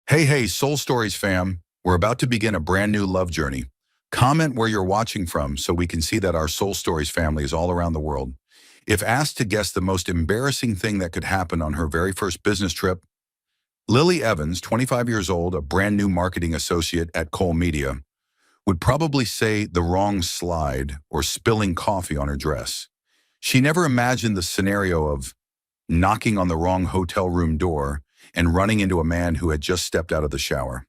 Hey, Soul Stories fam. We're about to begin a brand new love journey. Comment where you're watching from so we can see that our Soul Stories family is all around the world. If asked to guess the most embarrassing thing that could happen on her very first business trip, Lily Evans, 25 years old, a brand new marketing associate at Cole Media, would probably say the wrong slide or spilling coffee on her dress. She never imagined the scenario of knocking on the wrong hotel room door and running into a man who had just stepped out of the shower.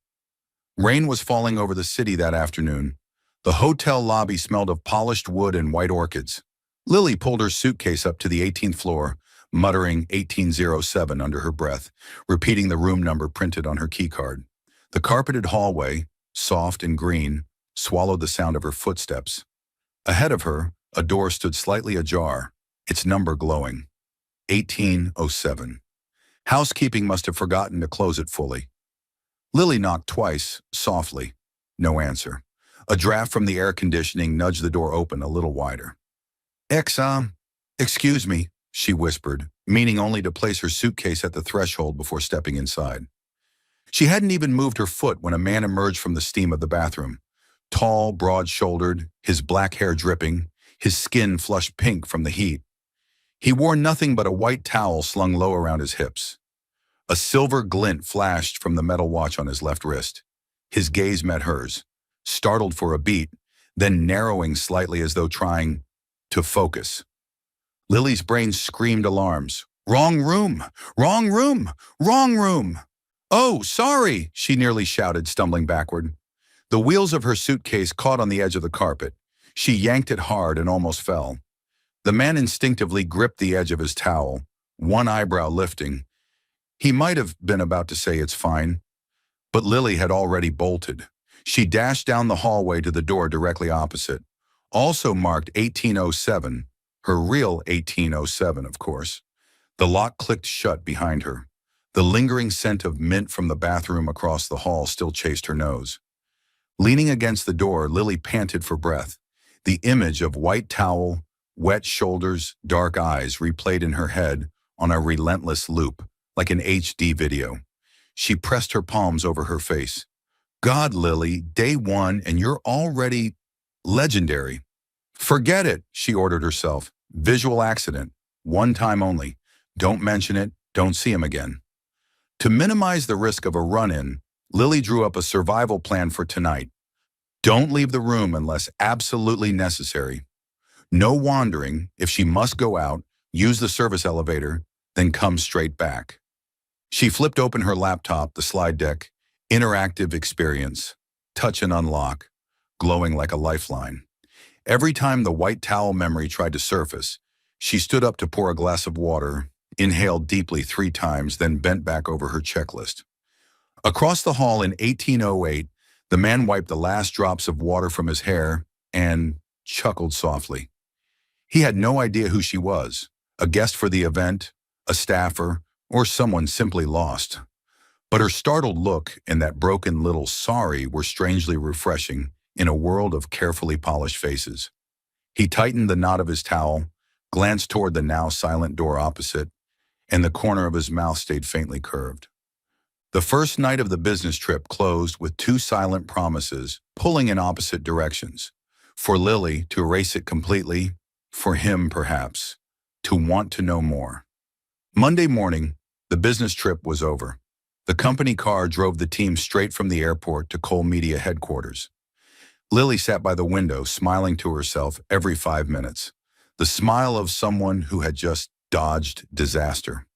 Rain was falling over the city that afternoon. The hotel lobby smelled of polished wood and white orchids. Lily pulled her suitcase up to the 18th floor, muttering 1807 under her breath, repeating the room number printed on her keycard. The carpeted hallway, soft and green, swallowed the sound of her footsteps. Ahead of her, a door stood slightly ajar, its number glowing. 1807. Housekeeping must have forgotten to close it fully. Lily knocked twice, softly. No answer. A draft from the air conditioning nudged the door open a little wider. Excuse me, she whispered, meaning only to place her suitcase at the threshold before stepping inside. She hadn't even moved her foot when a man emerged from the steam of the bathroom. Tall, broad-shouldered, his black hair dripping, his skin flushed pink from the heat. He wore nothing but a white towel slung low around his hips. A silver glint flashed from the metal watch on his left wrist. His gaze met hers, startled for a beat, then narrowing slightly as though trying to focus. Lily's brain screamed alarms. Wrong room! Wrong room! Wrong room! Oh, sorry, she nearly shouted, stumbling backward. The wheels of her suitcase caught on the edge of the carpet. She yanked it hard and almost fell. The man instinctively gripped the edge of his towel, one eyebrow lifting. He might have been about to say it's fine, but Lily had already bolted. She dashed down the hallway to the door directly opposite, also marked 1807, her real 1807, of course. The lock clicked shut behind her. The lingering scent of mint from the bathroom across the hall still chased her nose. Leaning against the door, Lily panted for breath. The image of white towel, wet shoulders, dark eyes replayed in her head on a relentless loop, like an HD video. She pressed her palms over her face. God, Lily, day one and you're already legendary. Forget it, she ordered herself. Visual accident. One time only. Don't mention it. Don't see him again. To minimize the risk of a run-in, Lily drew up a survival plan for tonight. Don't leave the room unless absolutely necessary. No wandering. If she must go out, use the service elevator, then come straight back. She flipped open her laptop, the slide deck, interactive experience, touch and unlock, glowing like a lifeline. Every time the white towel memory tried to surface, she stood up to pour a glass of water, inhaled deeply 3 times, then bent back over her checklist. Across the hall in 1808, the man wiped the last drops of water from his hair and chuckled softly. He had no idea who she was, a guest for the event, a staffer, or someone simply lost. But her startled look and that broken little sorry were strangely refreshing in a world of carefully polished faces. He tightened the knot of his towel, glanced toward the now silent door opposite, and the corner of his mouth stayed faintly curved. The first night of the business trip closed with 2 silent promises, pulling in opposite directions. For Lily, to erase it completely. For him, perhaps, to want to know more. Monday morning, the business trip was over. The company car drove the team straight from the airport to Cole Media headquarters. Lily sat by the window, smiling to herself every 5 minutes. The smile of someone who had just dodged disaster.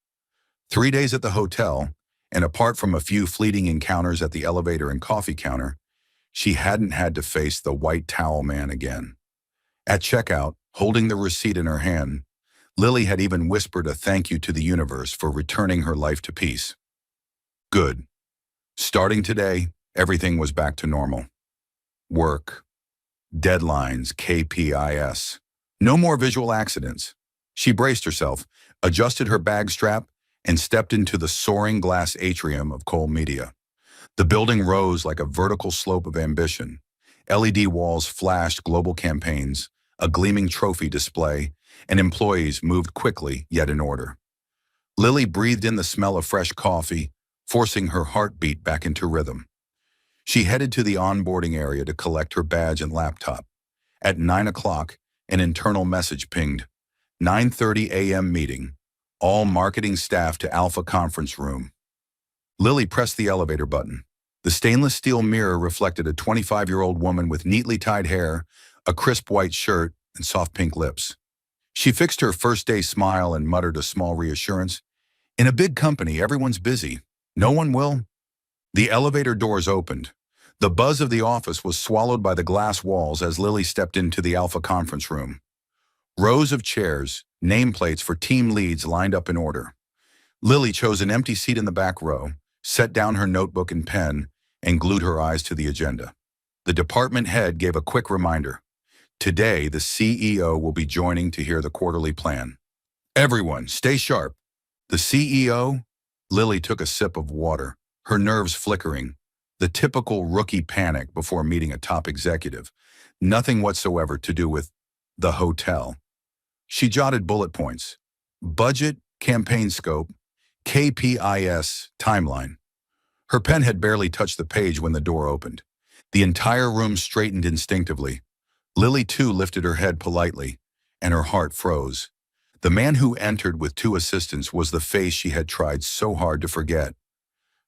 3 days at the hotel, and apart from a few fleeting encounters at the elevator and coffee counter, she hadn't had to face the white towel man again. At checkout, holding the receipt in her hand, Lily had even whispered a thank you to the universe for returning her life to peace. Good. Starting today, everything was back to normal. Work, deadlines, KPIs. No more visual accidents. She braced herself, adjusted her bag strap, and stepped into the soaring glass atrium of Cole Media. The building rose like a vertical slope of ambition. LED walls flashed global campaigns, a gleaming trophy display, and employees moved quickly yet in order. Lily breathed in the smell of fresh coffee, forcing her heartbeat back into rhythm. She headed to the onboarding area to collect her badge and laptop. At 9 o'clock, an internal message pinged. 9:30 a.m. meeting. All marketing staff to Alpha Conference Room. Lily pressed the elevator button. The stainless steel mirror reflected a 25-year-old woman with neatly tied hair, a crisp white shirt, and soft pink lips. She fixed her first-day smile and muttered a small reassurance. In a big company, everyone's busy. No one will. The elevator doors opened. The buzz of the office was swallowed by the glass walls as Lily stepped into the Alpha Conference Room. Rows of chairs, nameplates for team leads lined up in order. Lily chose an empty seat in the back row, set down her notebook and pen, and glued her eyes to the agenda. The department head gave a quick reminder. Today, the CEO will be joining to hear the quarterly plan. Everyone, stay sharp. The CEO? Lily took a sip of water, her nerves flickering. The typical rookie panic before meeting a top executive. Nothing whatsoever to do with the hotel. She jotted bullet points. Budget, campaign scope, KPIs, timeline. Her pen had barely touched the page when the door opened. The entire room straightened instinctively. Lily too lifted her head politely, and her heart froze. The man who entered with two assistants was the face she had tried so hard to forget.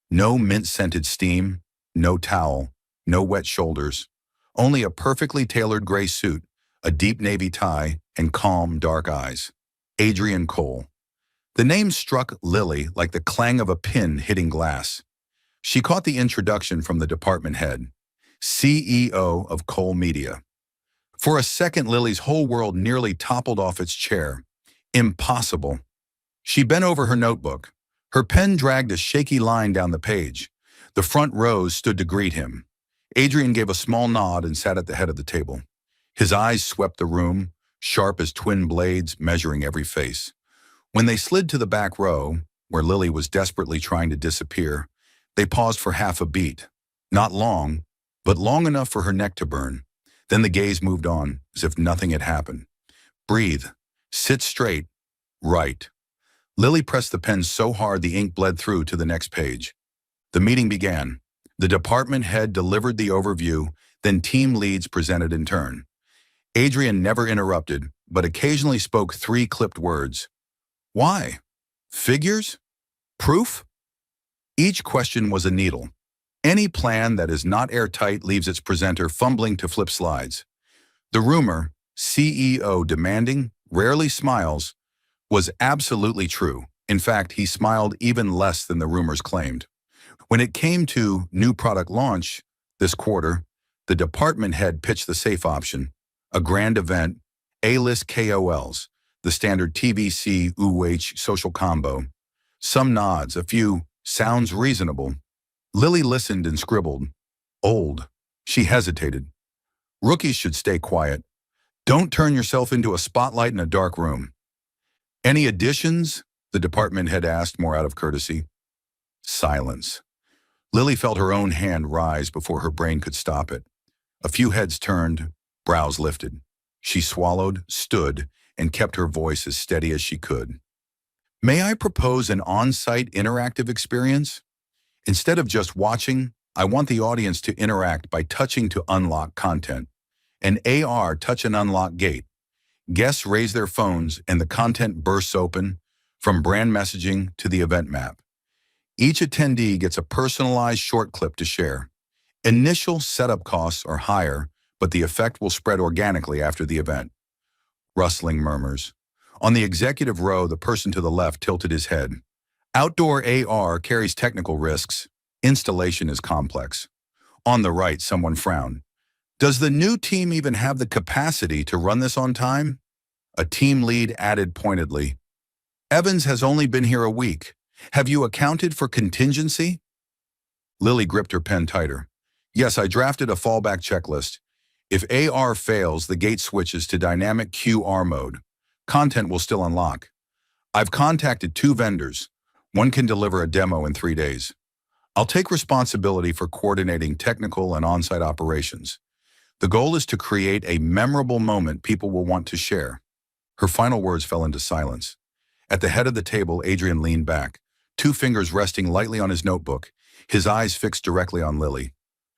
No mint-scented steam, no towel, no wet shoulders, only a perfectly tailored gray suit, a deep navy tie, and calm, dark eyes. Adrian Cole. The name struck Lily like the clang of a pin hitting glass. She caught the introduction from the department head, CEO of Cole Media. For a second, Lily's whole world nearly toppled off its chair. Impossible. She bent over her notebook. Her pen dragged a shaky line down the page. The front rows stood to greet him. Adrian gave a small nod and sat at the head of the table. His eyes swept the room, sharp as twin blades, measuring every face. When they slid to the back row, where Lily was desperately trying to disappear, they paused for half a beat. Not long, but long enough for her neck to burn. Then the gaze moved on, as if nothing had happened. Breathe. Sit straight. Write. Lily pressed the pen so hard the ink bled through to the next page. The meeting began. The department head delivered the overview, then team leads presented in turn. Adrian never interrupted, but occasionally spoke three clipped words. Why? Figures? Proof? Each question was a needle. Any plan that is not airtight leaves its presenter fumbling to flip slides. The rumor, CEO demanding, rarely smiles, was absolutely true. In fact, he smiled even less than the rumors claimed. When it came to new product launch this quarter, the department head pitched the safe option, a grand event, A-list KOLs, the standard TVC UH social combo. Some nods, a few, sounds reasonable. Lily listened and scribbled. Old. She hesitated. Rookies should stay quiet. Don't turn yourself into a spotlight in a dark room. Any additions? The department head asked, more out of courtesy. Silence. Lily felt her own hand rise before her brain could stop it. A few heads turned, brows lifted. She swallowed, stood, and kept her voice as steady as she could. May I propose an on-site interactive experience? Instead of just watching, I want the audience to interact by touching to unlock content. An AR touch and unlock gate. Guests raise their phones and the content bursts open, from brand messaging to the event map. Each attendee gets a personalized short clip to share. Initial setup costs are higher, but the effect will spread organically after the event. Rustling murmurs. On the executive row, the person to the left tilted his head. Outdoor AR carries technical risks. Installation is complex. On the right, someone frowned. Does the new team even have the capacity to run this on time? A team lead added pointedly. Evans has only been here a week. Have you accounted for contingency? Lily gripped her pen tighter. Yes, I drafted a fallback checklist. If AR fails, the gate switches to dynamic QR mode. Content will still unlock. I've contacted 2 vendors. One can deliver a demo in 3 days. I'll take responsibility for coordinating technical and on-site operations. The goal is to create a memorable moment people will want to share. Her final words fell into silence. At the head of the table, Adrian leaned back, two fingers resting lightly on his notebook, his eyes fixed directly on Lily.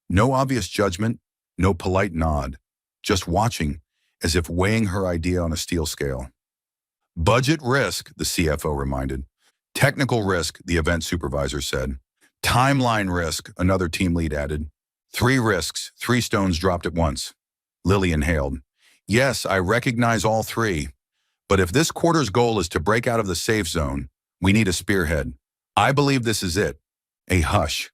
No obvious judgment, no polite nod, just watching, as if weighing her idea on a steel scale. Budget risk, the CFO reminded. Technical risk, the event supervisor said. Timeline risk, another team lead added. 3 risks, 3 stones dropped at once. Lily inhaled. Yes, I recognize all 3. But if this quarter's goal is to break out of the safe zone, we need a spearhead. I believe this is it. A hush.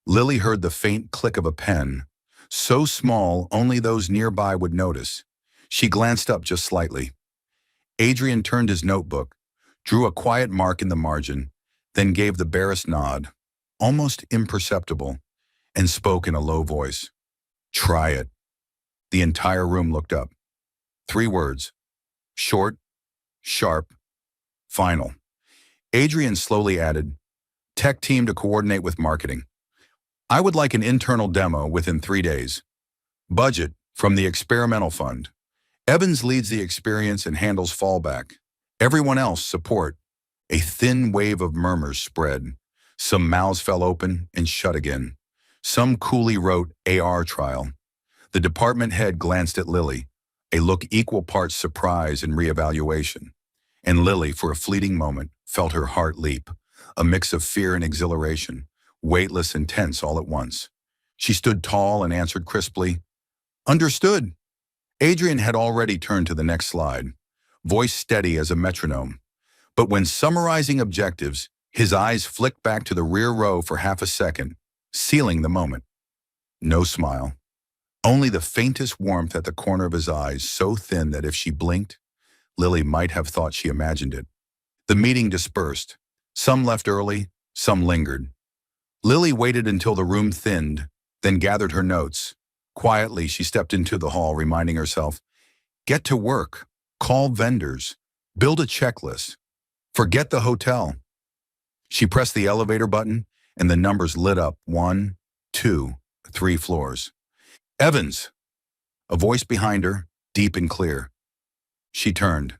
Lily heard the faint click of a pen, so small only those nearby would notice. She glanced up just slightly. Adrian turned his notebook, drew a quiet mark in the margin, then gave the barest nod, almost imperceptible, and spoke in a low voice. Try it. The entire room looked up. 3 words. Short, sharp, final. Adrian slowly added, tech team to coordinate with marketing. I would like an internal demo within 3 days. Budget from the experimental fund. Evans leads the experience and handles fallback. Everyone else support. A thin wave of murmurs spread. Some mouths fell open and shut again. Some coolly wrote AR trial. The department head glanced at Lily, a look equal parts surprise and reevaluation. And Lily, for a fleeting moment, felt her heart leap, a mix of fear and exhilaration, weightless and tense all at once. She stood tall and answered crisply, Understood. Adrian had already turned to the next slide, voice steady as a metronome. But when summarizing objectives, his eyes flicked back to the rear row for half a second, sealing the moment. No smile. Only the faintest warmth at the corner of his eyes, so thin that if she blinked, Lily might have thought she imagined it. The meeting dispersed. Some left early, some lingered. Lily waited until the room thinned, then gathered her notes. Quietly, she stepped into the hall, reminding herself, get to work, call vendors, build a checklist, forget the hotel. She pressed the elevator button, and the numbers lit up 1, 2, 3 floors. Evans! A voice behind her, deep and clear. She turned.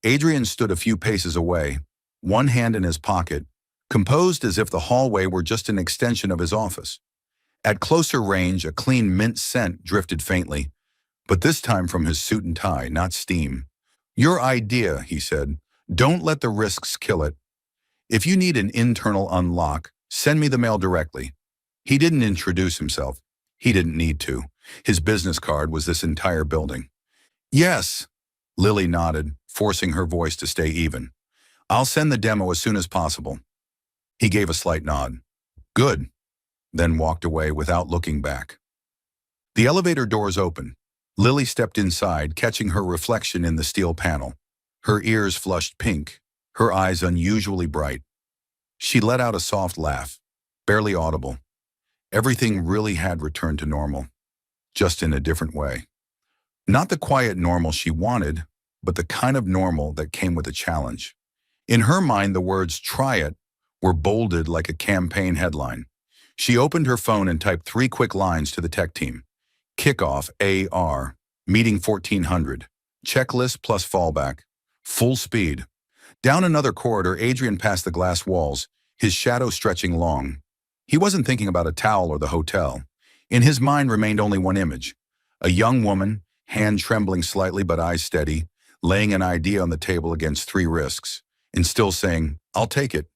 Adrian stood a few paces away, one hand in his pocket, composed as if the hallway were just an extension of his office. At closer range, a clean mint scent drifted faintly, but this time from his suit and tie, not steam. Your idea, he said. Don't let the risks kill it. If you need an internal unlock, send me the mail directly. He didn't introduce himself. He didn't need to. His business card was this entire building. Yes, Lily nodded, forcing her voice to stay even. I'll send the demo as soon as possible. He gave a slight nod. Good. Then walked away without looking back. The elevator doors opened. Lily stepped inside, catching her reflection in the steel panel. Her ears flushed pink, her eyes unusually bright. She let out a soft laugh, barely audible. Everything really had returned to normal, just in a different way. Not the quiet normal she wanted, but the kind of normal that came with a challenge. In her mind, the words, try it, were bolded like a campaign headline. She opened her phone and typed 3 quick lines to the tech team. Kickoff AR, meeting 1400, checklist plus fallback, full speed. Down another corridor, Adrian passed the glass walls, his shadow stretching long. He wasn't thinking about a towel or the hotel. In his mind remained only one image. A young woman, hand trembling slightly but eyes steady, laying an idea on the table against 3 risks, and still saying, I'll take it.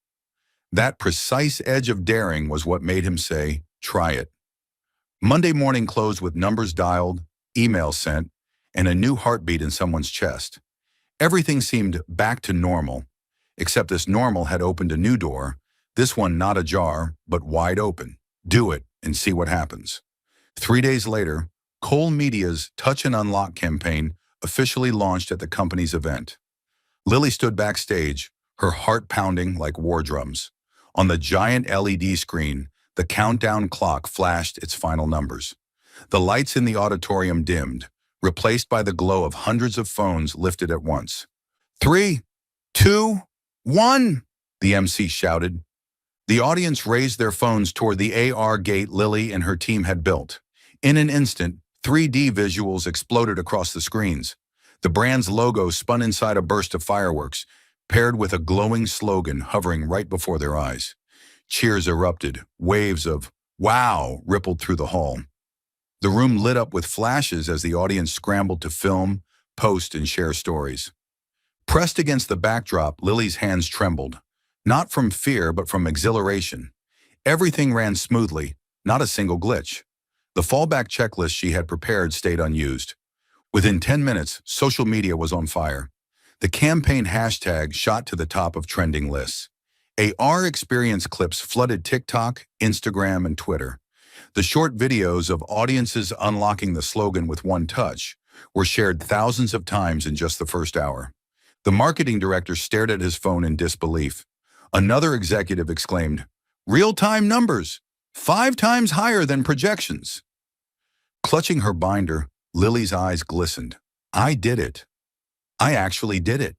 That precise edge of daring was what made him say, try it. Monday morning closed with numbers dialed, emails sent, and a new heartbeat in someone's chest. Everything seemed back to normal, except this normal had opened a new door, this one not ajar, but wide open. Do it and see what happens. 3 days later, Cole Media's Touch and Unlock campaign officially launched at the company's event. Lily stood backstage, her heart pounding like war drums. On the giant LED screen, the countdown clock flashed its final numbers. The lights in the auditorium dimmed, replaced by the glow of hundreds of phones lifted at once. 3, 2, 1, the MC shouted. The audience raised their phones toward the AR gate Lily and her team had built. In an instant, 3D visuals exploded across the screens. The brand's logo spun inside a burst of fireworks. paired with a glowing slogan hovering right before their eyes. Cheers erupted, waves of "wow" rippled through the hall. The room lit up with flashes as the audience scrambled to film, post, and share stories. Pressed against the backdrop, Lily's hands trembled, not from fear but from exhilaration. Everything ran smoothly, not a single glitch. The fallback checklist she had prepared stayed unused. Within 10 minutes, social media was on fire. The campaign hashtag shot to the top of trending lists. AR experience clips flooded TikTok, Instagram, and Twitter. The short videos of audiences unlocking the slogan with one touch were shared thousands of times in just the first hour. The marketing director stared at his phone in disbelief. Another executive exclaimed, "Real-time numbers, 5 times higher than projections." Clutching her binder, Lily's eyes glistened. I did it. I actually did it.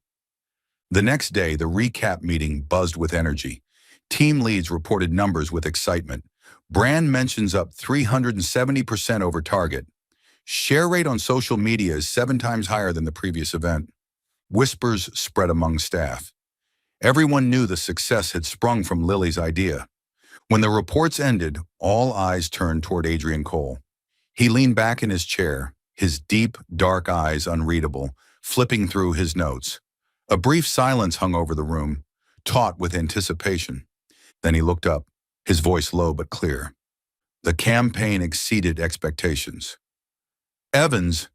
The next day, the recap meeting buzzed with energy. Team leads reported numbers with excitement. Brand mentions up 370% over target. Share rate on social media is 7 times higher than the previous event. Whispers spread among staff. Everyone knew the success had sprung from Lily's idea. When the reports ended, all eyes turned toward Adrian Cole. He leaned back in his chair, his deep, dark eyes unreadable, flipping through his notes. A brief silence hung over the room, taut with anticipation. Then he looked up, his voice low but clear. The campaign exceeded expectations. Evans,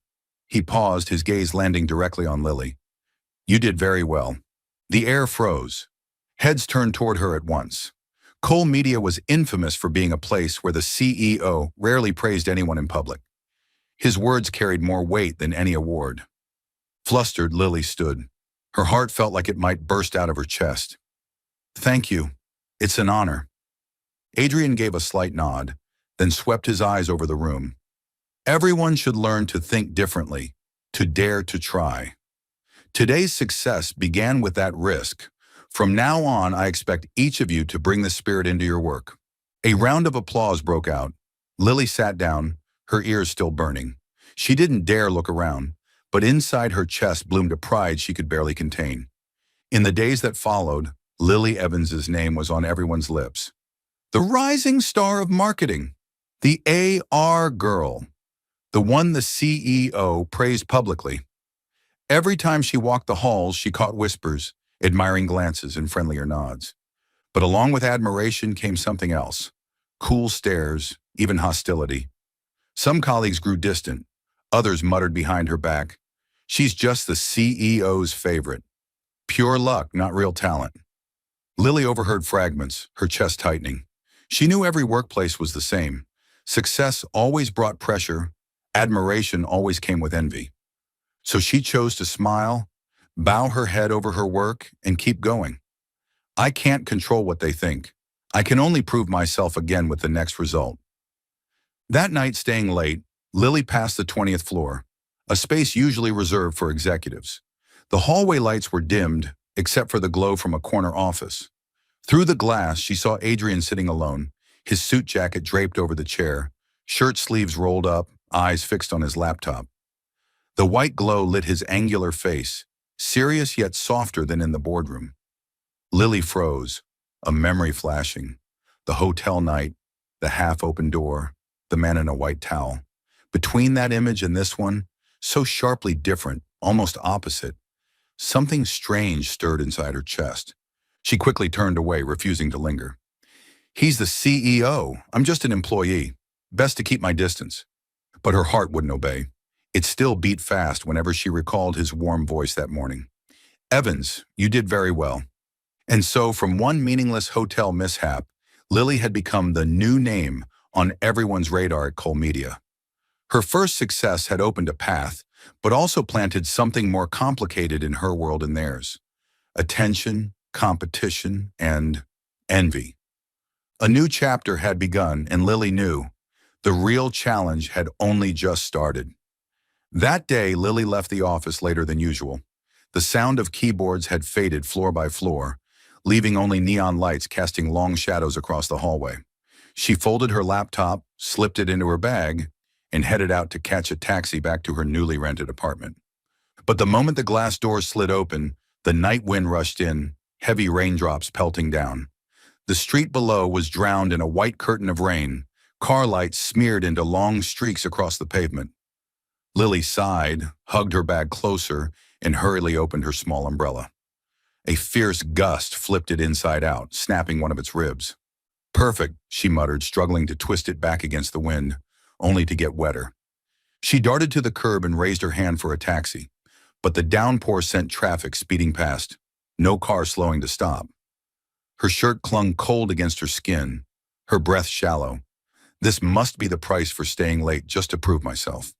he paused, his gaze landing directly on Lily. You did very well. The air froze. Heads turned toward her at once. Cole Media was infamous for being a place where the CEO rarely praised anyone in public. His words carried more weight than any award. Flustered, Lily stood. Her heart felt like it might burst out of her chest. Thank you. It's an honor. Adrian gave a slight nod, then swept his eyes over the room. Everyone should learn to think differently, to dare to try. Today's success began with that risk. From now on, I expect each of you to bring the spirit into your work. A round of applause broke out. Lily sat down, her ears still burning. She didn't dare look around, but inside her chest bloomed a pride she could barely contain. In the days that followed, Lily Evans's name was on everyone's lips. The rising star of marketing, the AR girl, the one the CEO praised publicly. Every time she walked the halls, she caught whispers, admiring glances, and friendlier nods. But along with admiration came something else. Cool stares, even hostility. Some colleagues grew distant. Others muttered behind her back, "She's just the CEO's favorite. Pure luck, not real talent." Lily overheard fragments, her chest tightening. She knew every workplace was the same. Success always brought pressure. Admiration always came with envy. So she chose to smile, bow her head over her work, and keep going. I can't control what they think. I can only prove myself again with the next result. That night, staying late, Lily passed the 20th floor, a space usually reserved for executives. The hallway lights were dimmed, except for the glow from a corner office. Through the glass, she saw Adrian sitting alone, his suit jacket draped over the chair, shirt sleeves rolled up, eyes fixed on his laptop. The white glow lit his angular face, serious yet softer than in the boardroom. Lily froze, a memory flashing. The hotel night, the half-open door, the man in a white towel. Between that image and this one, so sharply different, almost opposite, something strange stirred inside her chest. She quickly turned away, refusing to linger. He's the CEO. I'm just an employee. Best to keep my distance. But her heart wouldn't obey. It still beat fast whenever she recalled his warm voice that morning. Evans, you did very well. And so, from one meaningless hotel mishap, Lily had become the new name on everyone's radar at Cole Media. Her first success had opened a path, but also planted something more complicated in her world and theirs. Attention, competition, and envy. A new chapter had begun, and Lily knew the real challenge had only just started. That day, Lily left the office later than usual. The sound of keyboards had faded floor by floor, leaving only neon lights casting long shadows across the hallway. She folded her laptop, slipped it into her bag, and headed out to catch a taxi back to her newly rented apartment. But the moment the glass door slid open, The night wind rushed in, heavy raindrops pelting down. The street below was drowned in a white curtain of rain, car lights smeared into long streaks across the pavement. Lily sighed, hugged her bag closer, and hurriedly opened her small umbrella. A fierce gust flipped it inside out, snapping one of its ribs. "Perfect," she muttered, struggling to twist it back against the wind, only to get wetter. She darted to the curb and raised her hand for a taxi, but the downpour sent traffic speeding past, no car slowing to stop. Her shirt clung cold against her skin, her breath shallow. This must be the price for staying late just to prove myself.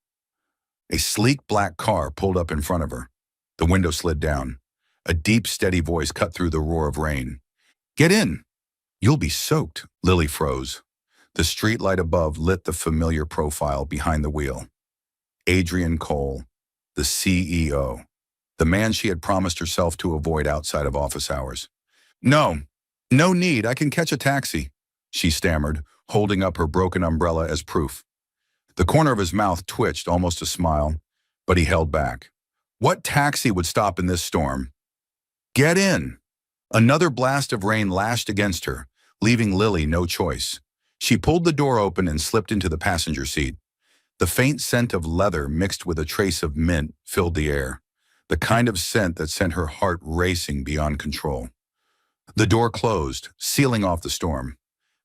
A sleek black car pulled up in front of her. The window slid down. A deep, steady voice cut through the roar of rain. "Get in! You'll be soaked." Lily froze. The streetlight above lit the familiar profile behind the wheel. Adrian Cole, the CEO, the man she had promised herself to avoid outside of office hours. "No, no need, I can catch a taxi," she stammered, holding up her broken umbrella as proof. The corner of his mouth twitched, almost a smile, but he held back. What taxi would stop in this storm? "Get in!" Another blast of rain lashed against her, leaving Lily no choice. She pulled the door open and slipped into the passenger seat. The faint scent of leather mixed with a trace of mint filled the air, the kind of scent that sent her heart racing beyond control. The door closed, sealing off the storm.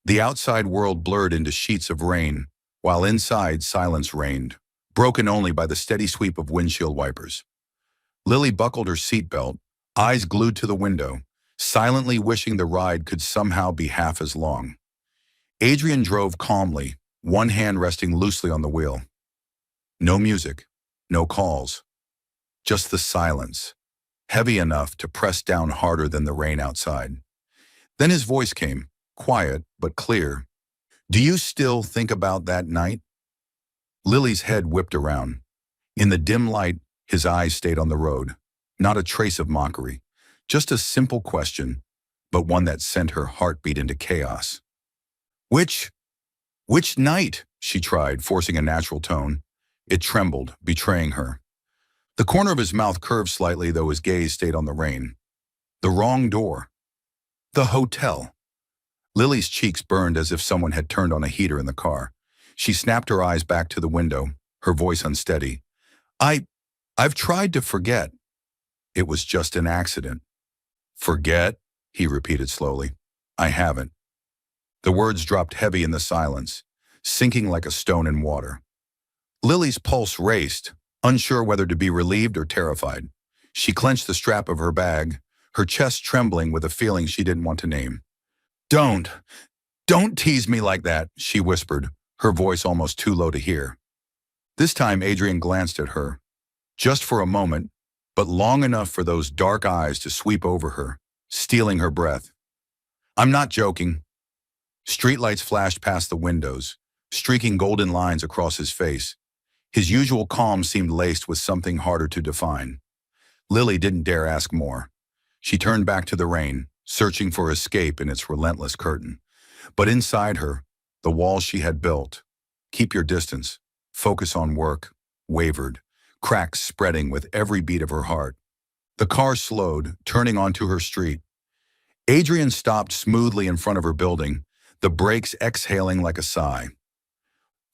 The outside world blurred into sheets of rain, while inside silence reigned, broken only by the steady sweep of windshield wipers. Lily buckled her seatbelt, eyes glued to the window, silently wishing the ride could somehow be half as long. Adrian drove calmly, one hand resting loosely on the wheel. No music, no calls, just the silence, heavy enough to press down harder than the rain outside. Then his voice came, quiet but clear. "Do you still think about that night?" Lily's head whipped around. In the dim light, his eyes stayed on the road. Not a trace of mockery, just a simple question, but one that sent her heartbeat into chaos. Which night?" she tried, forcing a natural tone. It trembled, betraying her. The corner of his mouth curved slightly, though his gaze stayed on the rain. "The wrong door. The hotel." Lily's cheeks burned as if someone had turned on a heater in the car. She snapped her eyes back to the window, her voice unsteady. I've tried to forget. It was just an accident." "Forget?" he repeated slowly. "I haven't." The words dropped heavy in the silence, sinking like a stone in water. Lily's pulse raced, unsure whether to be relieved or terrified. She clenched the strap of her bag, her chest trembling with a feeling she didn't want to name. Don't tease me like that," she whispered, her voice almost too low to hear. This time Adrian glanced at her, just for a moment, but long enough for those dark eyes to sweep over her, stealing her breath. "I'm not joking." Streetlights flashed past the windows, streaking golden lines across his face. His usual calm seemed laced with something harder to define. Lily didn't dare ask more. She turned back to the rain, searching for escape in its relentless curtain. But inside her, the walls she had built, keep your distance, focus on work, wavered, cracks spreading with every beat of her heart. The car slowed, turning onto her street. Adrian stopped smoothly in front of her building, the brakes exhaling like a sigh.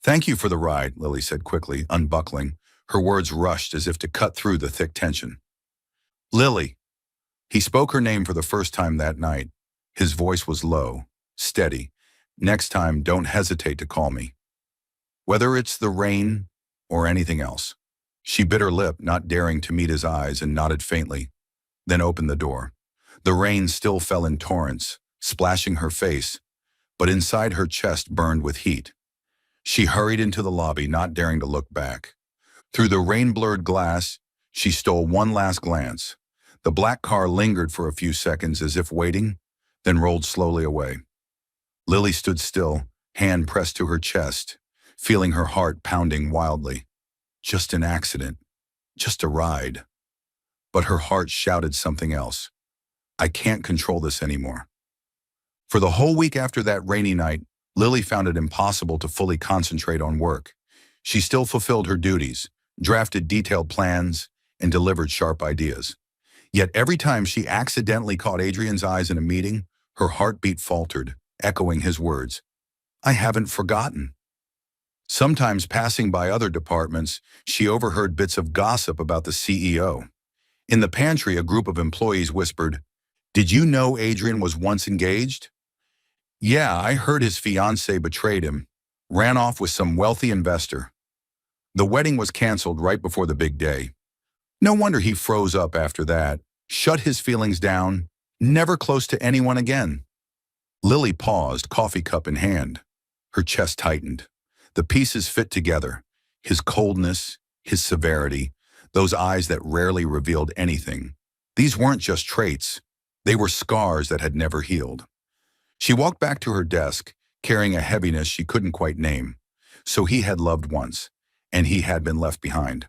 "Thank you for the ride," Lily said quickly, unbuckling. Her words rushed as if to cut through the thick tension. "Lily." He spoke her name for the first time that night. His voice was low, steady. "Next time, don't hesitate to call me. Whether it's the rain or anything else." She bit her lip, not daring to meet his eyes, and nodded faintly, then opened the door. The rain still fell in torrents, splashing her face, but inside her chest burned with heat. She hurried into the lobby, not daring to look back. Through the rain-blurred glass, she stole one last glance. The black car lingered for a few seconds as if waiting, then rolled slowly away. Lily stood still, hand pressed to her chest, feeling her heart pounding wildly. Just an accident. Just a ride. But her heart shouted something else. I can't control this anymore. For the whole week after that rainy night, Lily found it impossible to fully concentrate on work. She still fulfilled her duties, drafted detailed plans, and delivered sharp ideas. Yet every time she accidentally caught Adrian's eyes in a meeting, her heartbeat faltered, echoing his words. I haven't forgotten. Sometimes passing by other departments, she overheard bits of gossip about the CEO. In the pantry, a group of employees whispered, Did you know Adrian was once engaged? Yeah, I heard his fiancée betrayed him, ran off with some wealthy investor. The wedding was canceled right before the big day. No wonder he froze up after that, shut his feelings down, never close to anyone again. Lily paused, coffee cup in hand. Her chest tightened. The pieces fit together. His coldness, his severity, those eyes that rarely revealed anything. These weren't just traits. They were scars that had never healed. She walked back to her desk, carrying a heaviness she couldn't quite name. So he had loved once, and he had been left behind.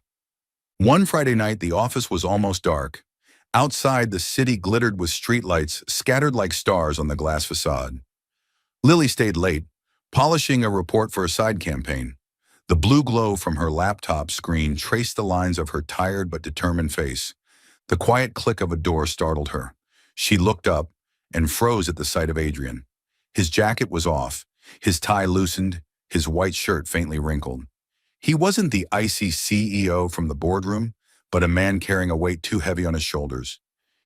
One Friday night, the office was almost dark. Outside, the city glittered with streetlights scattered like stars on the glass facade. Lily stayed late, polishing a report for a side campaign. The blue glow from her laptop screen traced the lines of her tired but determined face. The quiet click of a door startled her. She looked up and froze at the sight of Adrian. His jacket was off, his tie loosened, his white shirt faintly wrinkled. He wasn't the icy CEO from the boardroom, but a man carrying a weight too heavy on his shoulders.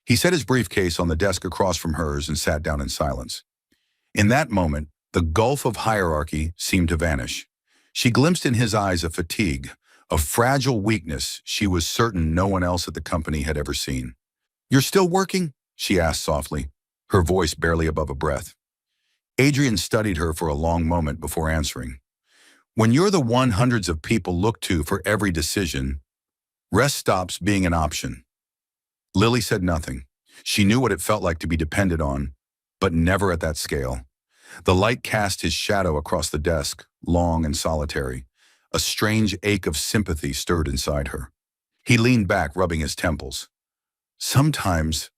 He set his briefcase on the desk across from hers and sat down in silence. In that moment, the gulf of hierarchy seemed to vanish. She glimpsed in his eyes a fatigue, a fragile weakness she was certain no one else at the company had ever seen. You're still working? She asked softly, her voice barely above a breath. Adrian studied her for a long moment before answering. When you're the one hundreds of people look to for every decision, rest stops being an option. Lily said nothing. She knew what it felt like to be depended on, but never at that scale. The light cast his shadow across the desk, long and solitary. A strange ache of sympathy stirred inside her. He leaned back, rubbing his temples. Sometimes,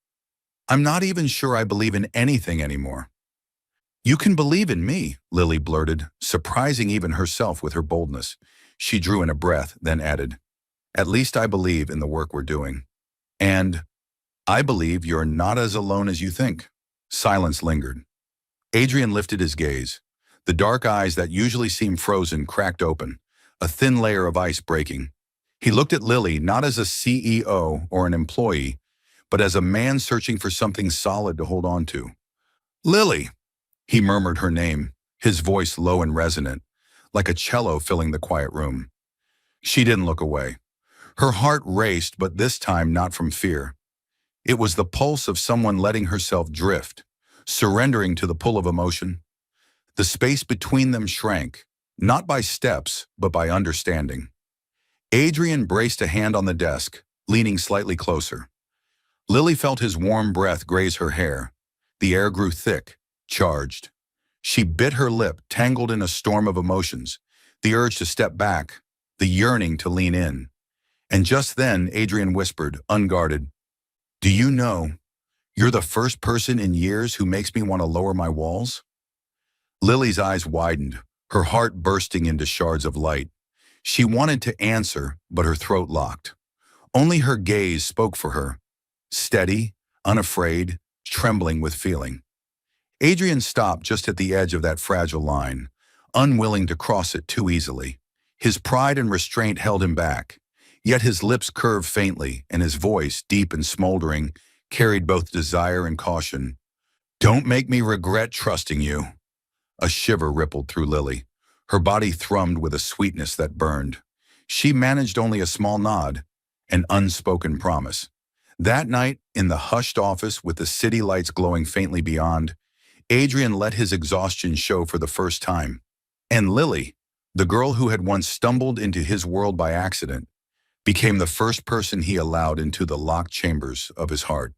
I'm not even sure I believe in anything anymore. You can believe in me, Lily blurted, surprising even herself with her boldness. She drew in a breath, then added, At least I believe in the work we're doing. And I believe you're not as alone as you think. Silence lingered. Adrian lifted his gaze. The dark eyes that usually seemed frozen cracked open, a thin layer of ice breaking. He looked at Lily not as a CEO or an employee, but as a man searching for something solid to hold on to. Lily! He murmured her name, his voice low and resonant, like a cello filling the quiet room. She didn't look away. Her heart raced, but this time not from fear. It was the pulse of someone letting herself drift, surrendering to the pull of emotion. The space between them shrank, not by steps, but by understanding. Adrian braced a hand on the desk, leaning slightly closer. Lily felt his warm breath graze her hair. The air grew thick, charged. She bit her lip, tangled in a storm of emotions, the urge to step back, the yearning to lean in. And just then, Adrian whispered, unguarded, Do you know, you're the first person in years who makes me want to lower my walls? Lily's eyes widened, her heart bursting into shards of light. She wanted to answer, but her throat locked. Only her gaze spoke for her, steady, unafraid, trembling with feeling. Adrian stopped just at the edge of that fragile line, unwilling to cross it too easily. His pride and restraint held him back, yet his lips curved faintly, and his voice, deep and smoldering, carried both desire and caution. Don't make me regret trusting you. A shiver rippled through Lily. Her body thrummed with a sweetness that burned. She managed only a small nod, an unspoken promise. That night, in the hushed office with the city lights glowing faintly beyond, Adrian let his exhaustion show for the first time. And Lily, the girl who had once stumbled into his world by accident, became the first person he allowed into the locked chambers of his heart.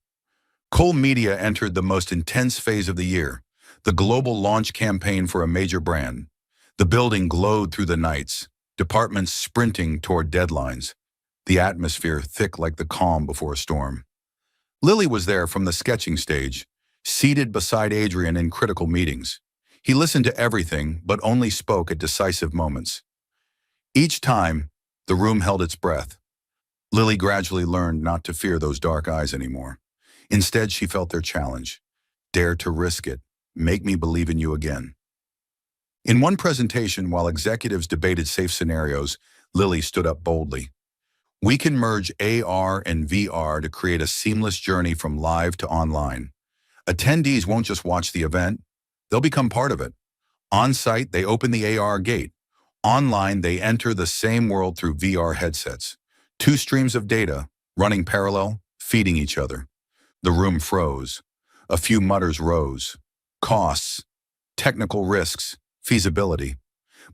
Cole Media entered the most intense phase of the year, the global launch campaign for a major brand. The building glowed through the nights, departments sprinting toward deadlines, the atmosphere thick like the calm before a storm. Lily was there from the sketching stage, seated beside Adrian in critical meetings. He listened to everything, but only spoke at decisive moments. Each time, the room held its breath. Lily gradually learned not to fear those dark eyes anymore. Instead, she felt their challenge. Dare to risk it. Make me believe in you again. In one presentation, while executives debated safe scenarios, Lily stood up boldly. We can merge AR and VR to create a seamless journey from live to online. Attendees won't just watch the event, they'll become part of it. On-site, they open the AR gate. Online, they enter the same world through VR headsets. Two streams of data, running parallel, feeding each other. The room froze. A few mutters rose. Costs, technical risks, feasibility.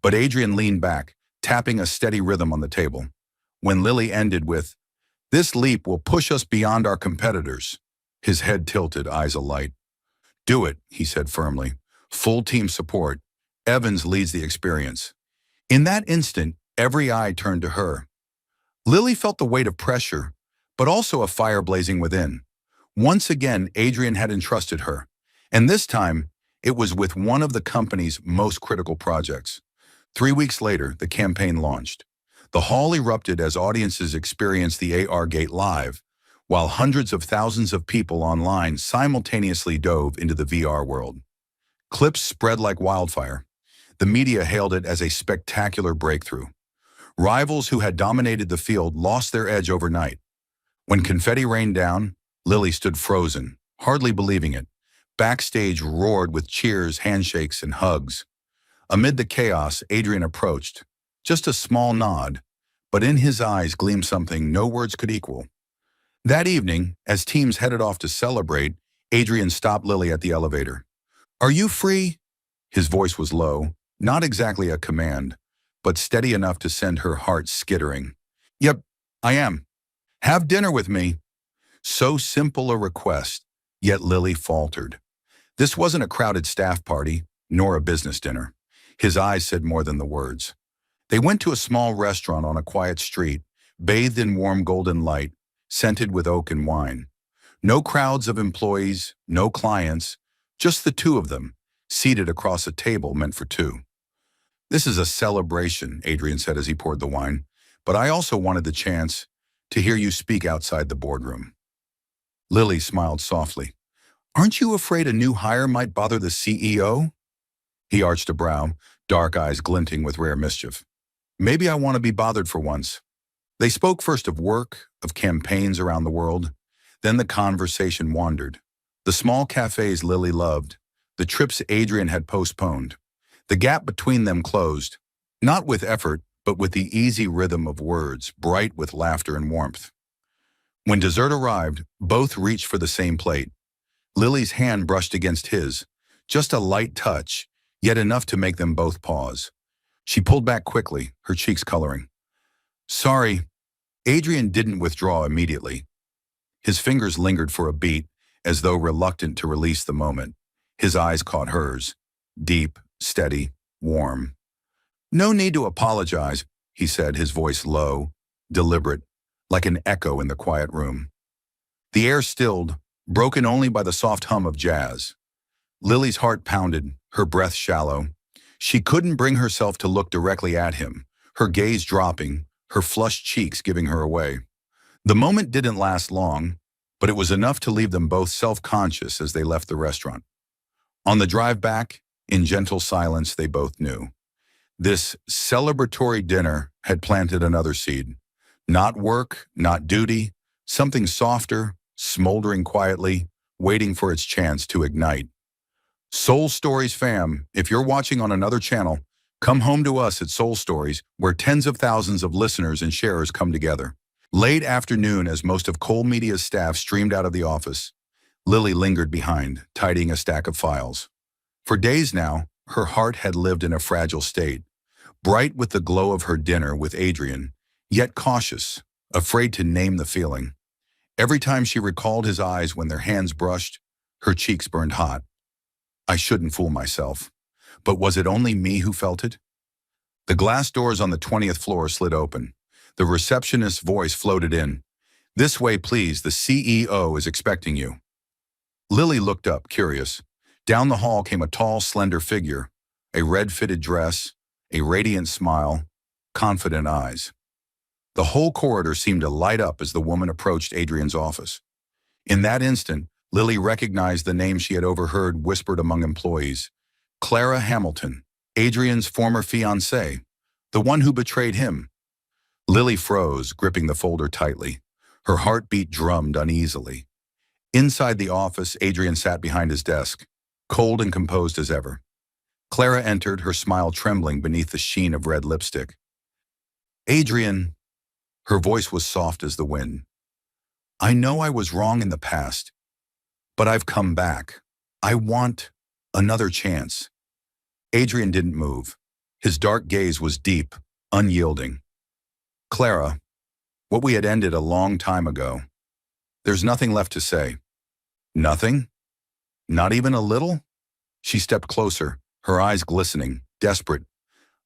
But Adrian leaned back, tapping a steady rhythm on the table. When Lily ended with, "This leap will push us beyond our competitors," his head tilted, eyes alight. "Do it," he said firmly. "Full team support. Evans leads the experience." In that instant, every eye turned to her. Lily felt the weight of pressure, but also a fire blazing within. Once again, Adrian had entrusted her, and this time, it was with one of the company's most critical projects. 3 weeks later, the campaign launched. The hall erupted as audiences experienced the AR Gate live, while hundreds of thousands of people online simultaneously dove into the VR world. Clips spread like wildfire. The media hailed it as a spectacular breakthrough. Rivals who had dominated the field lost their edge overnight. When confetti rained down, Lily stood frozen, hardly believing it. Backstage roared with cheers, handshakes, and hugs. Amid the chaos, Adrian approached. Just a small nod, but in his eyes gleamed something no words could equal. That evening, as teams headed off to celebrate, Adrian stopped Lily at the elevator. "Are you free?" His voice was low, not exactly a command, but steady enough to send her heart skittering. "Yep, I am. Have dinner with me." So simple a request, yet Lily faltered. This wasn't a crowded staff party, nor a business dinner. His eyes said more than the words. They went to a small restaurant on a quiet street, bathed in warm golden light, scented with oak and wine. No crowds of employees, no clients, just the two of them, seated across a table meant for two. "This is a celebration," Adrian said as he poured the wine, "but I also wanted the chance to hear you speak outside the boardroom." Lily smiled softly. "Aren't you afraid a new hire might bother the CEO?" He arched a brow, dark eyes glinting with rare mischief. "Maybe I want to be bothered for once." They spoke first of work, of campaigns around the world. Then the conversation wandered. The small cafes Lily loved, the trips Adrian had postponed. The gap between them closed, not with effort, but with the easy rhythm of words, bright with laughter and warmth. When dessert arrived, both reached for the same plate. Lily's hand brushed against his, just a light touch, yet enough to make them both pause. She pulled back quickly, her cheeks coloring. "Sorry." Adrian didn't withdraw immediately. His fingers lingered for a beat, as though reluctant to release the moment. His eyes caught hers, deep, steady, warm. "No need to apologize," he said, his voice low, deliberate, like an echo in the quiet room. The air stilled, broken only by the soft hum of jazz. Lily's heart pounded, her breath shallow. She couldn't bring herself to look directly at him, her gaze dropping, her flushed cheeks giving her away. The moment didn't last long, but it was enough to leave them both self-conscious as they left the restaurant. On the drive back, in gentle silence, they both knew. This celebratory dinner had planted another seed. Not work, not duty, something softer, smoldering quietly, waiting for its chance to ignite. Soul Stories fam, if you're watching on another channel, come home to us at Soul Stories, where tens of thousands of listeners and sharers come together. Late afternoon, as most of Cole Media's staff streamed out of the office, Lily lingered behind, tidying a stack of files. For days now, her heart had lived in a fragile state, bright with the glow of her dinner with Adrian, yet cautious, afraid to name the feeling. Every time she recalled his eyes when their hands brushed, her cheeks burned hot. I shouldn't fool myself. But was it only me who felt it? The glass doors on the 20th floor slid open. The receptionist's voice floated in. "This way, please, the CEO is expecting you." Lily looked up, curious. Down the hall came a tall, slender figure, a red-fitted dress, a radiant smile, confident eyes. The whole corridor seemed to light up as the woman approached Adrian's office. In that instant, Lily recognized the name she had overheard whispered among employees. Clara Hamilton, Adrian's former fiancée, the one who betrayed him. Lily froze, gripping the folder tightly. Her heartbeat drummed uneasily. Inside the office, Adrian sat behind his desk, cold and composed as ever. Clara entered, her smile trembling beneath the sheen of red lipstick. Adrian, her voice was soft as the wind. I know I was wrong in the past, but I've come back. I want another chance. Adrian didn't move. His dark gaze was deep, unyielding. Clara, what we had ended a long time ago. There's nothing left to say. Nothing? Not even a little? She stepped closer, her eyes glistening, desperate.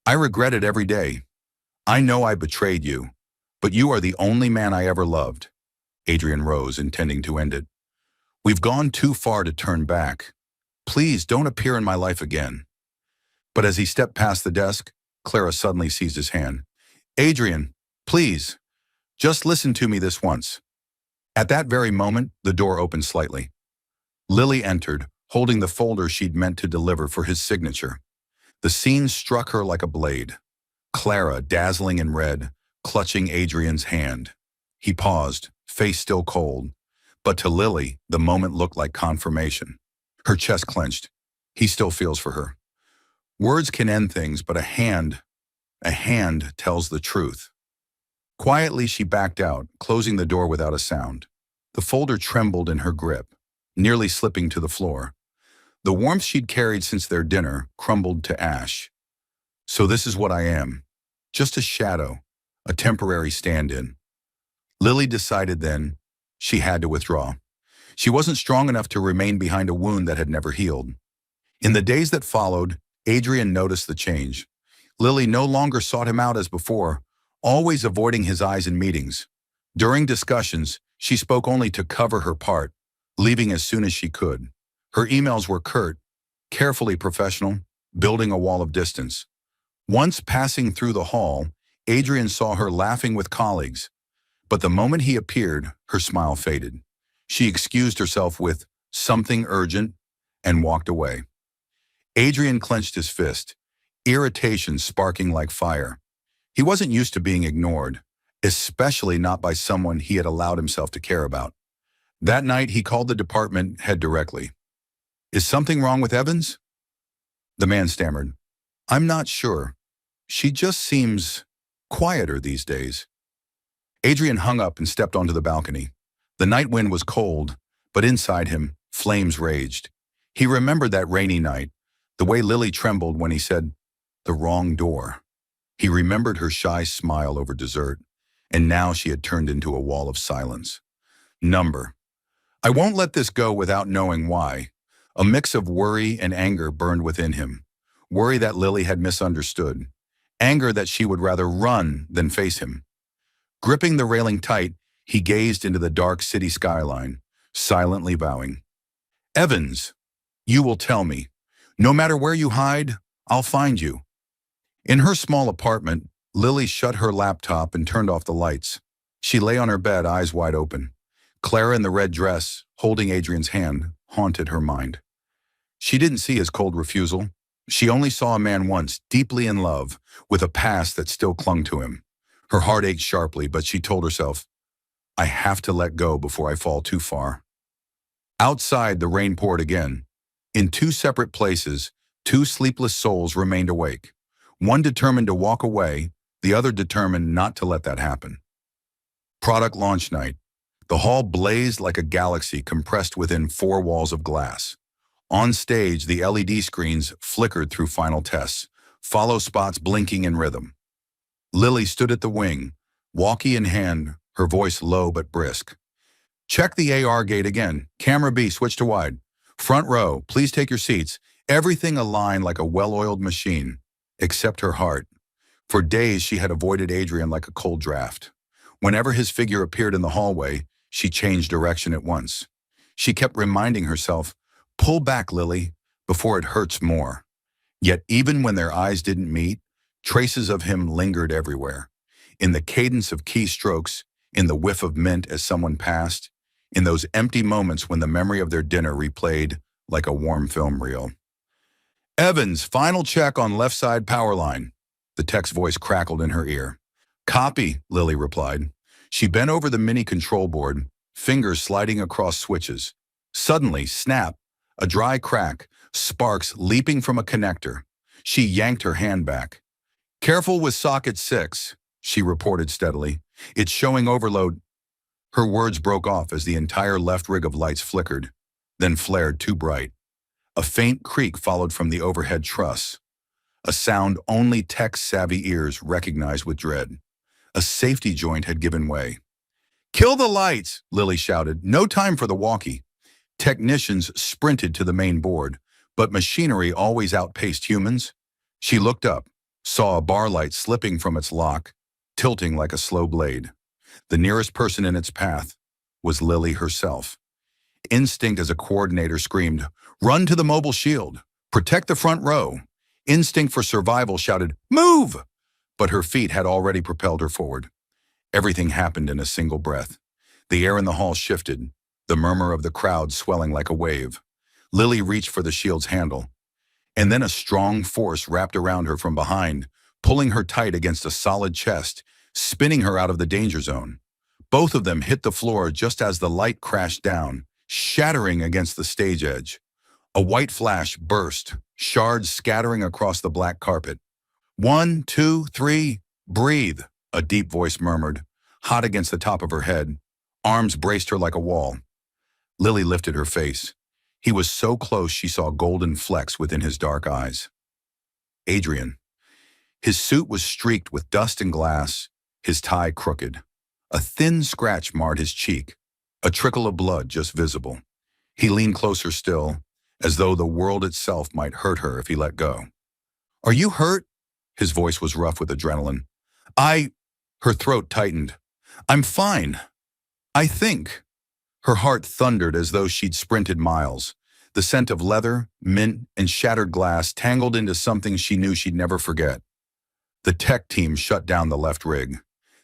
I regret it every day. I know I betrayed you, but you are the only man I ever loved. Adrian rose, intending to end it. We've gone too far to turn back. Please don't appear in my life again. But as he stepped past the desk, Clara suddenly seized his hand. Adrian, please, just listen to me this once. At that very moment, the door opened slightly. Lily entered, holding the folder she'd meant to deliver for his signature. The scene struck her like a blade. Clara, dazzling in red, clutching Adrian's hand. He paused, face still cold. But to Lily, the moment looked like confirmation. Her chest clenched. He still feels for her. Words can end things, but a hand tells the truth. Quietly, she backed out, closing the door without a sound. The folder trembled in her grip, nearly slipping to the floor. The warmth she'd carried since their dinner crumbled to ash. So this is what I am. Just a shadow, a temporary stand-in. Lily decided then she had to withdraw. She wasn't strong enough to remain behind a wound that had never healed. In the days that followed, Adrian noticed the change. Lily no longer sought him out as before, always avoiding his eyes in meetings. During discussions, she spoke only to cover her part, leaving as soon as she could. Her emails were curt, carefully professional, building a wall of distance. Once passing through the hall, Adrian saw her laughing with colleagues. But the moment he appeared, her smile faded. She excused herself with something urgent and walked away. Adrian clenched his fist, irritation sparking like fire. He wasn't used to being ignored, especially not by someone he had allowed himself to care about. That night, he called the department head directly. Is something wrong with Evans? The man stammered. I'm not sure. She just seems quieter these days. Adrian hung up and stepped onto the balcony. The night wind was cold, but inside him, flames raged. He remembered that rainy night, the way Lily trembled when he said, the wrong door. He remembered her shy smile over dessert, and now she had turned into a wall of silence. Number. I won't let this go without knowing why. A mix of worry and anger burned within him. Worry that Lily had misunderstood. Anger that she would rather run than face him. Gripping the railing tight, he gazed into the dark city skyline, silently bowing. Evans, you will tell me. No matter where you hide, I'll find you. In her small apartment, Lily shut her laptop and turned off the lights. She lay on her bed, eyes wide open. Clara in the red dress, holding Adrian's hand, haunted her mind. She didn't see his cold refusal. She only saw a man once, deeply in love, with a past that still clung to him. Her heart ached sharply, but she told herself, I have to let go before I fall too far. Outside, the rain poured again. In two separate places, two sleepless souls remained awake. One determined to walk away, the other determined not to let that happen. Product launch night. The hall blazed like a galaxy compressed within four walls of glass. On stage, the LED screens flickered through final tests, follow spots blinking in rhythm. Lily stood at the wing, walkie in hand, her voice low but brisk. Check the AR gate again. Camera B, switch to wide. Front row, please take your seats. Everything aligned like a well-oiled machine, except her heart. For days, she had avoided Adrian like a cold draft. Whenever his figure appeared in the hallway, she changed direction at once. She kept reminding herself, pull back, Lily, before it hurts more. Yet even when their eyes didn't meet, traces of him lingered everywhere. in the cadence of keystrokes, in the whiff of mint as someone passed, in those empty moments when the memory of their dinner replayed like a warm film reel. "Evans, final check on left side power line." The tech's voice crackled in her ear. "Copy," Lily replied. She bent over the mini control board, fingers sliding across switches. Suddenly, snap, a dry crack, sparks leaping from a connector. She yanked her hand back. "Careful with socket 6, she reported steadily. "It's showing overload." Her words broke off as the entire left rig of lights flickered, then flared too bright. A faint creak followed from the overhead truss, a sound only tech-savvy ears recognized with dread. A safety joint had given way. "Kill the lights," Lily shouted. "No time for the walkie." Technicians sprinted to the main board, but machinery always outpaced humans. She looked up, saw a bar light slipping from its lock, tilting like a slow blade. The nearest person in its path was Lily herself. Instinct as a coordinator screamed, "Run to the mobile shield! Protect the front row!" Instinct for survival shouted, "Move!" But her feet had already propelled her forward. Everything happened in a single breath. The air in the hall shifted, the murmur of the crowd swelling like a wave. Lily reached for the shield's handle, and then a strong force wrapped around her from behind, pulling her tight against a solid chest, spinning her out of the danger zone. Both of them hit the floor just as the light crashed down, shattering against the stage edge. A white flash burst, shards scattering across the black carpet. "1, 2, 3, breathe," a deep voice murmured, hot against the top of her head. Arms braced her like a wall. Lily lifted her face. He was so close she saw golden flecks within his dark eyes. Adrian. His suit was streaked with dust and glass, his tie crooked. A thin scratch marred his cheek, a trickle of blood just visible. He leaned closer still, as though the world itself might hurt her if he let go. "Are you hurt?" His voice was rough with adrenaline. Her throat tightened. "I'm fine. I think." Her heart thundered as though she'd sprinted miles. The scent of leather, mint, and shattered glass tangled into something she knew she'd never forget. The tech team shut down the left rig.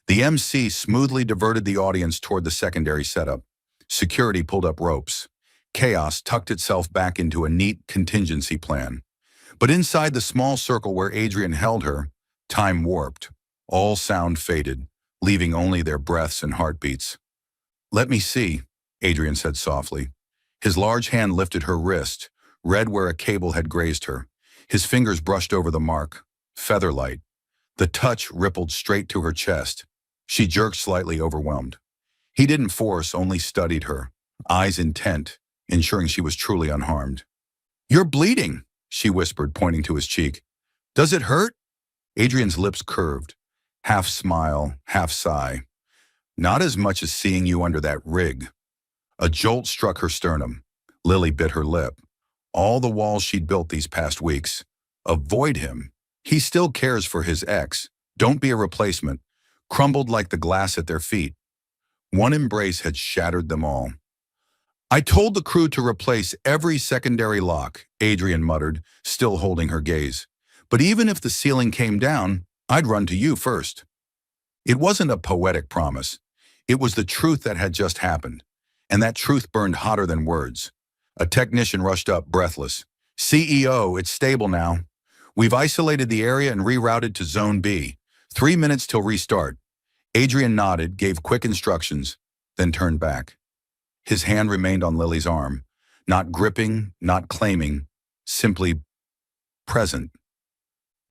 The MC smoothly diverted the audience toward the secondary setup. Security pulled up ropes. Chaos tucked itself back into a neat contingency plan. But inside the small circle where Adrian held her, time warped. All sound faded, leaving only their breaths and heartbeats. "Let me see," Adrian said softly. His large hand lifted her wrist, red where a cable had grazed her. His fingers brushed over the mark, featherlight. The touch rippled straight to her chest. She jerked slightly, overwhelmed. He didn't force, only studied her, eyes intent, ensuring she was truly unharmed. "You're bleeding," she whispered, pointing to his cheek. "Does it hurt?" Adrian's lips curved, half smile, half sigh. "Not as much as seeing you under that rig." A jolt struck her sternum. Lily bit her lip. All the walls she'd built these past weeks. Avoid him. He still cares for his ex. Don't be a replacement. Crumbled like the glass at their feet. One embrace had shattered them all. "I told the crew to replace every secondary lock," Adrian muttered, still holding her gaze. "But even if the ceiling came down, I'd run to you first." It wasn't a poetic promise. It was the truth that had just happened. And that truth burned hotter than words. A technician rushed up, breathless. "CEO, it's stable now. We've isolated the area and rerouted to Zone B. 3 minutes till restart." Adrian nodded, gave quick instructions, then turned back. His hand remained on Lily's arm, not gripping, not claiming, simply present.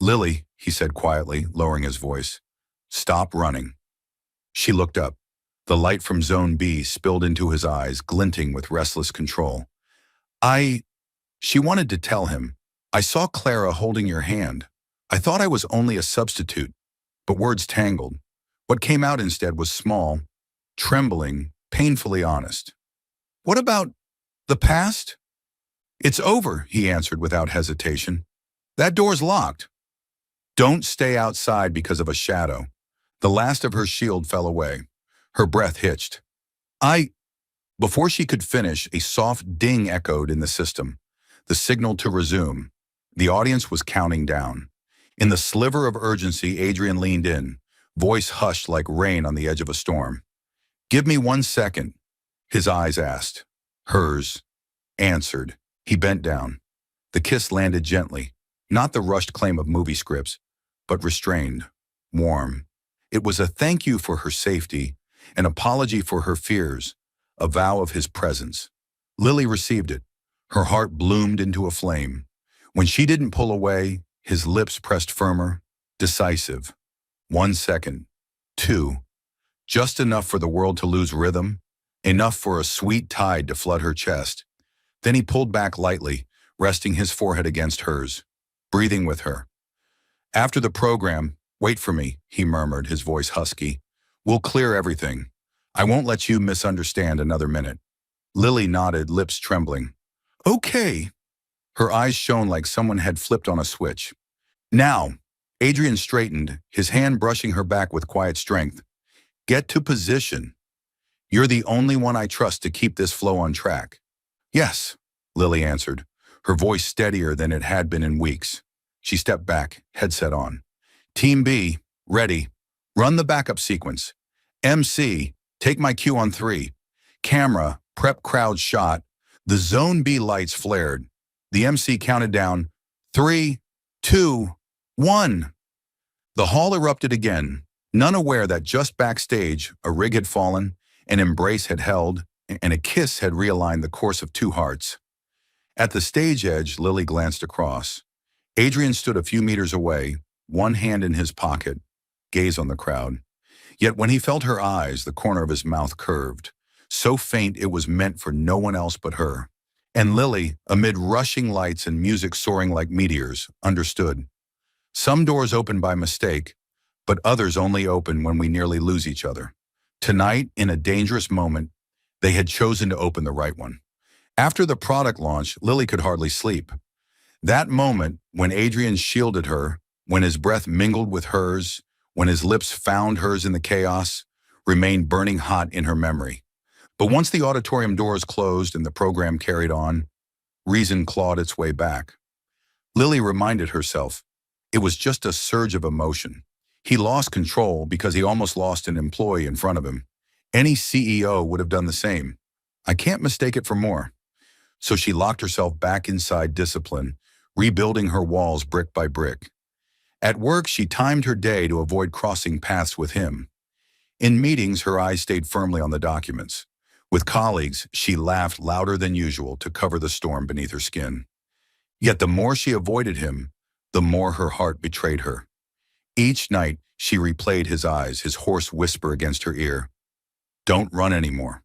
"Lily," he said quietly, lowering his voice, "stop running." She looked up. The light from Zone B spilled into his eyes, glinting with restless control. She wanted to tell him, "I saw Clara holding your hand. I thought I was only a substitute." But words tangled. What came out instead was small, trembling, painfully honest. "What about the past?" "It's over," he answered without hesitation. "That door's locked." "Don't stay outside because of a shadow." The last of her shield fell away. Her breath hitched. Before she could finish, a soft ding echoed in the system. The signal to resume. The audience was counting down. In the sliver of urgency, Adrian leaned in, voice hushed like rain on the edge of a storm. "Give me 1 second," his eyes asked. Hers answered. He bent down. The kiss landed gently, not the rushed claim of movie scripts, but restrained, warm. It was a thank you for her safety, an apology for her fears, a vow of his presence. Lily received it. Her heart bloomed into a flame. When she didn't pull away, his lips pressed firmer, decisive. 1 second. 2. Just enough for the world to lose rhythm, enough for a sweet tide to flood her chest. Then he pulled back lightly, resting his forehead against hers, breathing with her. "After the program, wait for me," he murmured, his voice husky. "We'll clear everything. I won't let you misunderstand another minute." Lily nodded, lips trembling. "Okay." Her eyes shone like someone had flipped on a switch. "Now," Adrian straightened, his hand brushing her back with quiet strength. "Get to position. You're the only one I trust to keep this flow on track." "Yes," Lily answered, her voice steadier than it had been in weeks. She stepped back, headset on. "Team B, ready. Run the backup sequence. MC, take my cue on 3. Camera, prep crowd shot." The Zone B lights flared. The MC counted down. 3, 2, 1. The hall erupted again, none aware that just backstage, a rig had fallen, an embrace had held, and a kiss had realigned the course of two hearts. At the stage edge, Lily glanced across. Adrian stood a few meters away, one hand in his pocket, gaze on the crowd. Yet when he felt her eyes, the corner of his mouth curved, so faint it was meant for no one else but her. And Lily, amid rushing lights and music soaring like meteors, understood. Some doors open by mistake, but others only open when we nearly lose each other. Tonight, in a dangerous moment, they had chosen to open the right one. After the product launch, Lily could hardly sleep. That moment, when Adrian shielded her, when his breath mingled with hers, when his lips found hers in the chaos, remained burning hot in her memory. But once the auditorium doors closed and the program carried on, reason clawed its way back. Lily reminded herself, it was just a surge of emotion. He lost control because he almost lost an employee in front of him. Any CEO would have done the same. I can't mistake it for more. So she locked herself back inside discipline, rebuilding her walls brick by brick. At work, she timed her day to avoid crossing paths with him. In meetings, her eyes stayed firmly on the documents. With colleagues, she laughed louder than usual to cover the storm beneath her skin. Yet the more she avoided him, the more her heart betrayed her. Each night, she replayed his eyes, his hoarse whisper against her ear. "Don't run anymore."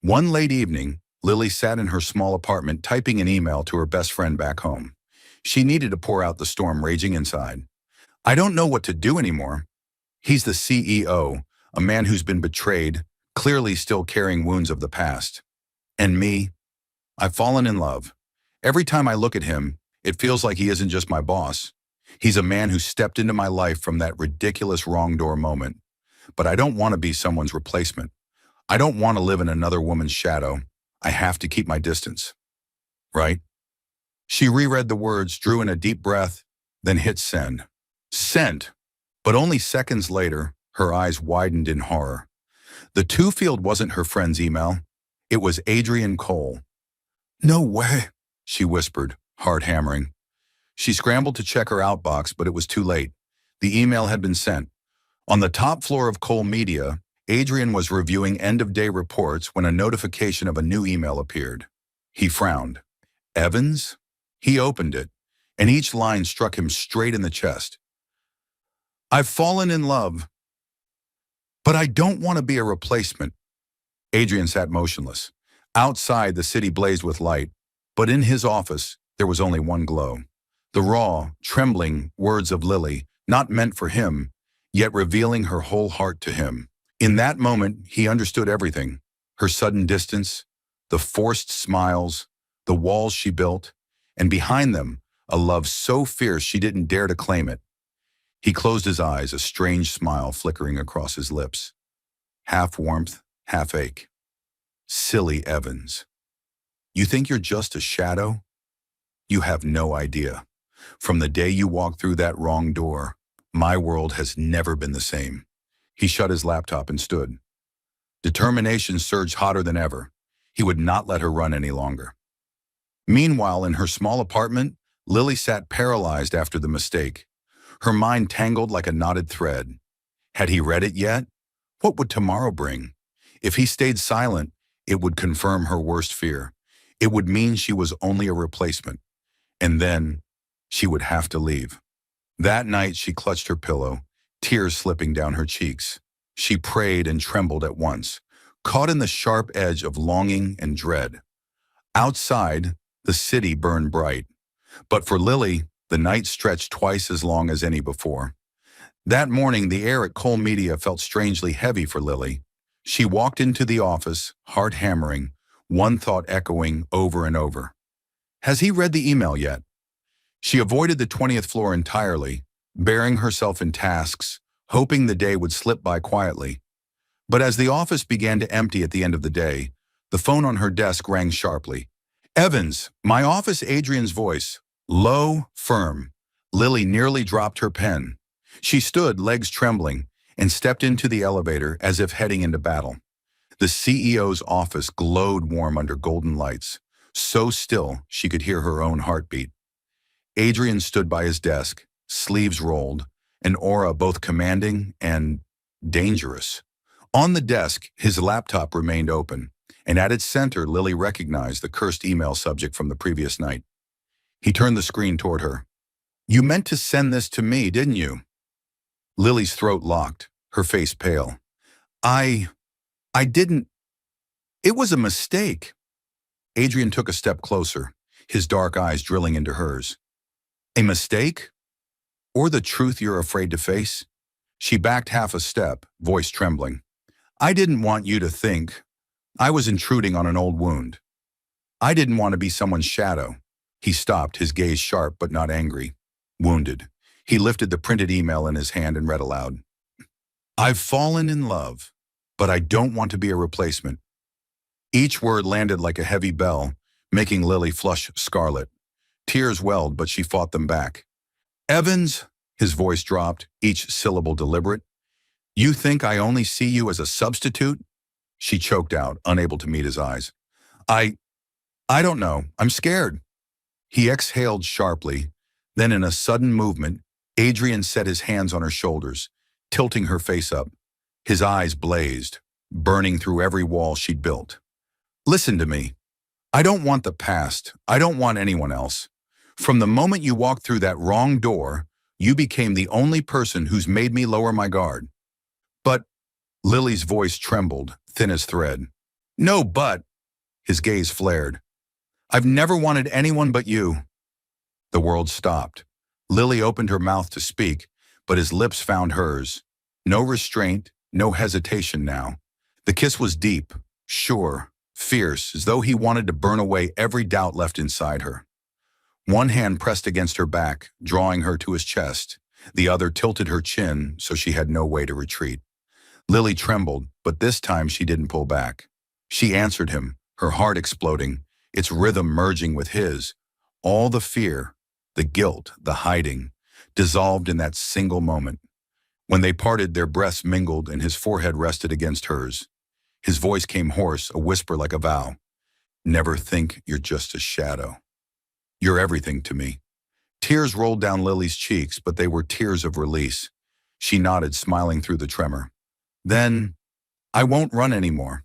One late evening, Lily sat in her small apartment typing an email to her best friend back home. She needed to pour out the storm raging inside. "I don't know what to do anymore. He's the CEO, a man who's been betrayed, clearly still carrying wounds of the past. And me, I've fallen in love. Every time I look at him, it feels like he isn't just my boss. He's a man who stepped into my life from that ridiculous wrong door moment. But I don't want to be someone's replacement. I don't want to live in another woman's shadow. I have to keep my distance." Right? She reread the words, drew in a deep breath, then hit send. Sent! But only seconds later, her eyes widened in horror. The to field wasn't her friend's email. It was Adrian Cole. "No way," she whispered, heart hammering. She scrambled to check her outbox, but it was too late. The email had been sent. On the top floor of Cole Media, Adrian was reviewing end-of-day reports when a notification of a new email appeared. He frowned. Evans? He opened it, and each line struck him straight in the chest. "I've fallen in love, but I don't want to be a replacement." Adrian sat motionless. Outside, the city blazed with light, but in his office, there was only one glow. The raw, trembling words of Lily, not meant for him, yet revealing her whole heart to him. In that moment, he understood everything. Her sudden distance, the forced smiles, the walls she built, and behind them, a love so fierce she didn't dare to claim it. He closed his eyes, a strange smile flickering across his lips. Half warmth, half ache. Silly Evans. You think you're just a shadow? You have no idea. From the day you walked through that wrong door, My world has never been the same. He shut his laptop and stood. Determination surged hotter than ever. He would not let her run any longer. Meanwhile, in her small apartment, Lily sat paralyzed after the mistake. Her mind tangled like a knotted thread. Had he read it yet? What would tomorrow bring? If he stayed silent, it would confirm her worst fear. It would mean she was only a replacement. And then she would have to leave. That night, she clutched her pillow, tears slipping down her cheeks. She prayed and trembled at once, caught in the sharp edge of longing and dread. Outside, the city burned bright. But for Lily, the night stretched twice as long as any before. That morning, the air at Cole Media felt strangely heavy for Lily. She walked into the office, heart hammering, one thought echoing over and over. Has he read the email yet? She avoided the 20th floor entirely, burying herself in tasks, hoping the day would slip by quietly. But as the office began to empty at the end of the day, the phone on her desk rang sharply. Evans, my office. Adrian's voice, low, firm. Lily nearly dropped her pen. She stood, legs trembling, and stepped into the elevator as if heading into battle. The CEO's office glowed warm under golden lights, so still she could hear her own heartbeat. Adrian stood by his desk, sleeves rolled, an aura both commanding and dangerous. On the desk, his laptop remained open, and at its center, Lily recognized the cursed email subject from the previous night. He turned the screen toward her. You meant to send this to me, didn't you? Lily's throat locked, her face pale. I didn't. It was a mistake. Adrian took a step closer, his dark eyes drilling into hers. A mistake? Or the truth you're afraid to face? She backed half a step, voice trembling. I didn't want you to think I was intruding on an old wound. I didn't want to be someone's shadow. He stopped, his gaze sharp but not angry. Wounded. He lifted the printed email in his hand and read aloud. I've fallen in love, but I don't want to be a replacement. Each word landed like a heavy bell, making Lily flush scarlet. Tears welled, but she fought them back. Evans, his voice dropped, each syllable deliberate. You think I only see you as a substitute? She choked out, unable to meet his eyes. I don't know. I'm scared. He exhaled sharply. Then in a sudden movement, Adrian set his hands on her shoulders, tilting her face up. His eyes blazed, burning through every wall she'd built. Listen to me. I don't want the past. I don't want anyone else. From the moment you walked through that wrong door, you became the only person who's made me lower my guard. But, Lily's voice trembled, thin as thread. No, but, his gaze flared. I've never wanted anyone but you. The world stopped. Lily opened her mouth to speak, but his lips found hers. No restraint, no hesitation now. The kiss was deep, sure, fierce, as though he wanted to burn away every doubt left inside her. One hand pressed against her back, drawing her to his chest. The other tilted her chin so she had no way to retreat. Lily trembled, but this time she didn't pull back. She answered him, her heart exploding, its rhythm merging with his. All the fear, the guilt, the hiding, dissolved in that single moment. When they parted, their breaths mingled and his forehead rested against hers. His voice came hoarse, a whisper like a vow. Never think you're just a shadow. You're everything to me. Tears rolled down Lily's cheeks, but they were tears of release. She nodded, smiling through the tremor. Then, I won't run anymore.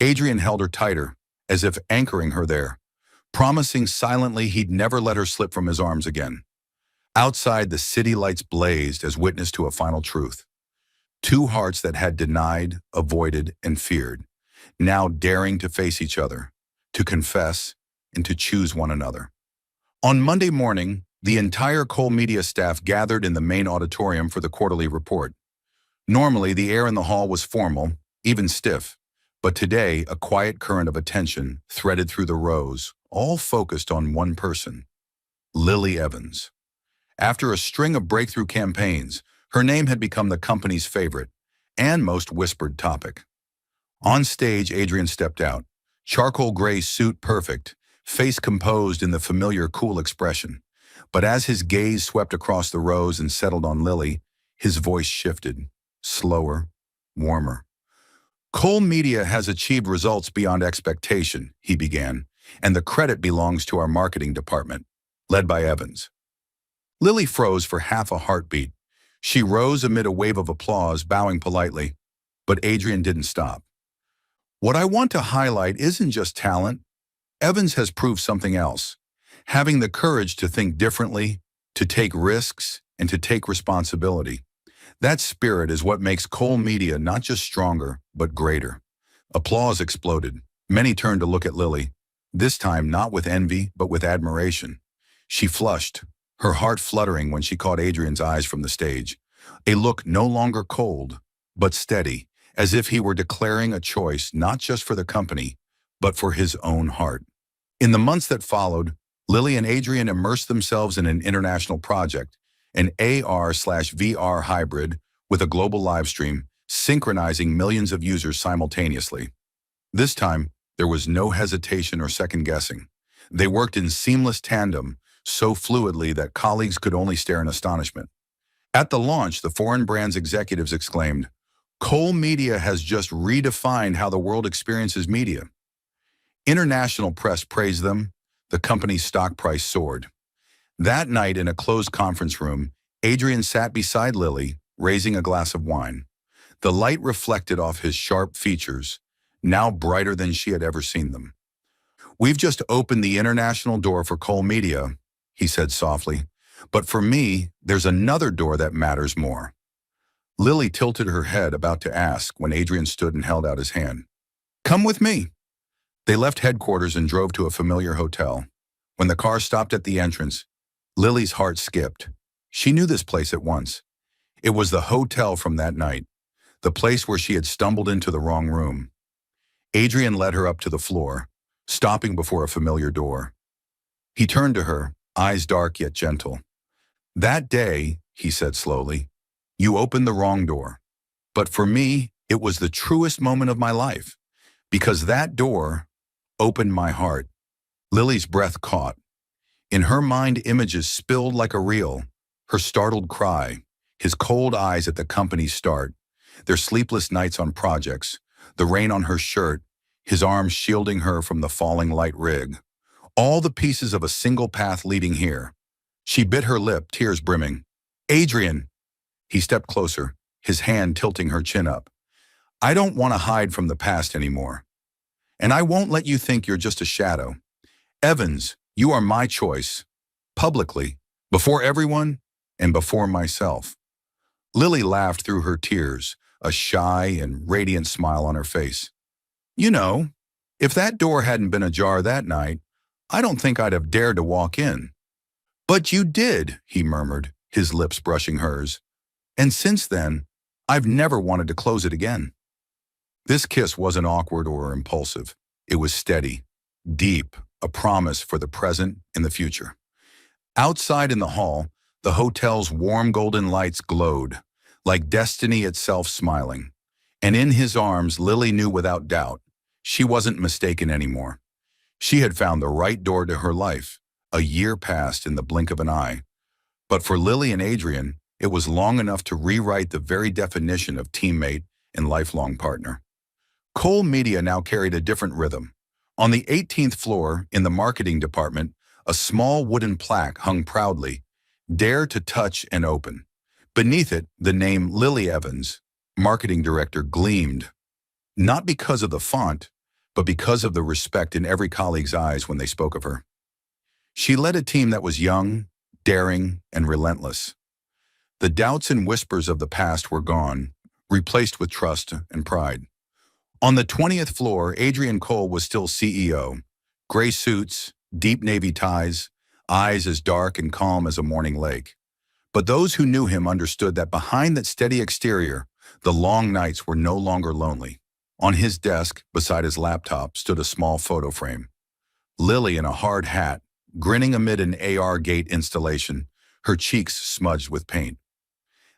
Adrian held her tighter, as if anchoring her there, promising silently he'd never let her slip from his arms again. Outside, the city lights blazed as witness to a final truth. Two hearts that had denied, avoided, and feared, now daring to face each other, to confess, and to choose one another. On Monday morning, the entire Cole Media staff gathered in the main auditorium for the quarterly report. Normally, the air in the hall was formal, even stiff, but today, a quiet current of attention threaded through the rows, all focused on one person, Lily Evans. After a string of breakthrough campaigns, her name had become the company's favorite and most whispered topic. On stage, Adrian stepped out, charcoal gray suit perfect, face composed in the familiar cool expression. But as his gaze swept across the rows and settled on Lily, his voice shifted, slower, warmer. Cole Media has achieved results beyond expectation, he began, and the credit belongs to our marketing department, led by Evans. Lily froze for half a heartbeat. She rose amid a wave of applause, bowing politely, but Adrian didn't stop. What I want to highlight isn't just talent. Evans has proved something else. Having the courage to think differently, to take risks, and to take responsibility. That spirit is what makes Cole Media not just stronger, but greater. Applause exploded. Many turned to look at Lily, this time not with envy, but with admiration. She flushed, her heart fluttering when she caught Adrian's eyes from the stage. A look no longer cold, but steady, as if he were declaring a choice not just for the company, but for his own heart. In the months that followed, Lily and Adrian immersed themselves in an international project, an AR/VR hybrid with a global live stream, synchronizing millions of users simultaneously. This time, there was no hesitation or second guessing. They worked in seamless tandem, so fluidly that colleagues could only stare in astonishment. At the launch, the foreign brand's executives exclaimed, "Cole Media has just redefined how the world experiences media." International press praised them. The company's stock price soared. That night in a closed conference room, Adrian sat beside Lily, raising a glass of wine. The light reflected off his sharp features, now brighter than she had ever seen them. "We've just opened the international door for Cole Media," he said softly. "But for me, there's another door that matters more." Lily tilted her head, about to ask, when Adrian stood and held out his hand. "Come with me." They left headquarters and drove to a familiar hotel. When the car stopped at the entrance, Lily's heart skipped. She knew this place at once. It was the hotel from that night, the place where she had stumbled into the wrong room. Adrian led her up to the floor, stopping before a familiar door. He turned to her, eyes dark yet gentle. "That day," he said slowly, "you opened the wrong door. But for me, it was the truest moment of my life, because that door opened my heart." Lily's breath caught. In her mind, images spilled like a reel. Her startled cry, his cold eyes at the company's start, their sleepless nights on projects, the rain on her shirt, his arms shielding her from the falling light rig. All the pieces of a single path leading here. She bit her lip, tears brimming. "Adrian!" He stepped closer, his hand tilting her chin up. "I don't want to hide from the past anymore. And I won't let you think you're just a shadow. Evans, you are my choice. Publicly, before everyone, and before myself." Lily laughed through her tears, a shy and radiant smile on her face. "You know, if that door hadn't been ajar that night, I don't think I'd have dared to walk in." "But you did," he murmured, his lips brushing hers. "And since then, I've never wanted to close it again." This kiss wasn't awkward or impulsive. It was steady, deep, a promise for the present and the future. Outside in the hall, the hotel's warm golden lights glowed, like destiny itself smiling. And in his arms, Lily knew without doubt, she wasn't mistaken anymore. She had found the right door to her life. A year passed in the blink of an eye. But for Lily and Adrian, it was long enough to rewrite the very definition of teammate and lifelong partner. Cole Media now carried a different rhythm. On the 18th floor, in the marketing department, a small wooden plaque hung proudly, "Dare to touch and open." Beneath it, the name Lily Evans, marketing director, gleamed, not because of the font, but because of the respect in every colleague's eyes when they spoke of her. She led a team that was young, daring, and relentless. The doubts and whispers of the past were gone, replaced with trust and pride. On the 20th floor, Adrian Cole was still CEO. Gray suits, deep navy ties, eyes as dark and calm as a morning lake. But those who knew him understood that behind that steady exterior, the long nights were no longer lonely. On his desk, beside his laptop, stood a small photo frame. Lily in a hard hat, grinning amid an AR gate installation, her cheeks smudged with paint.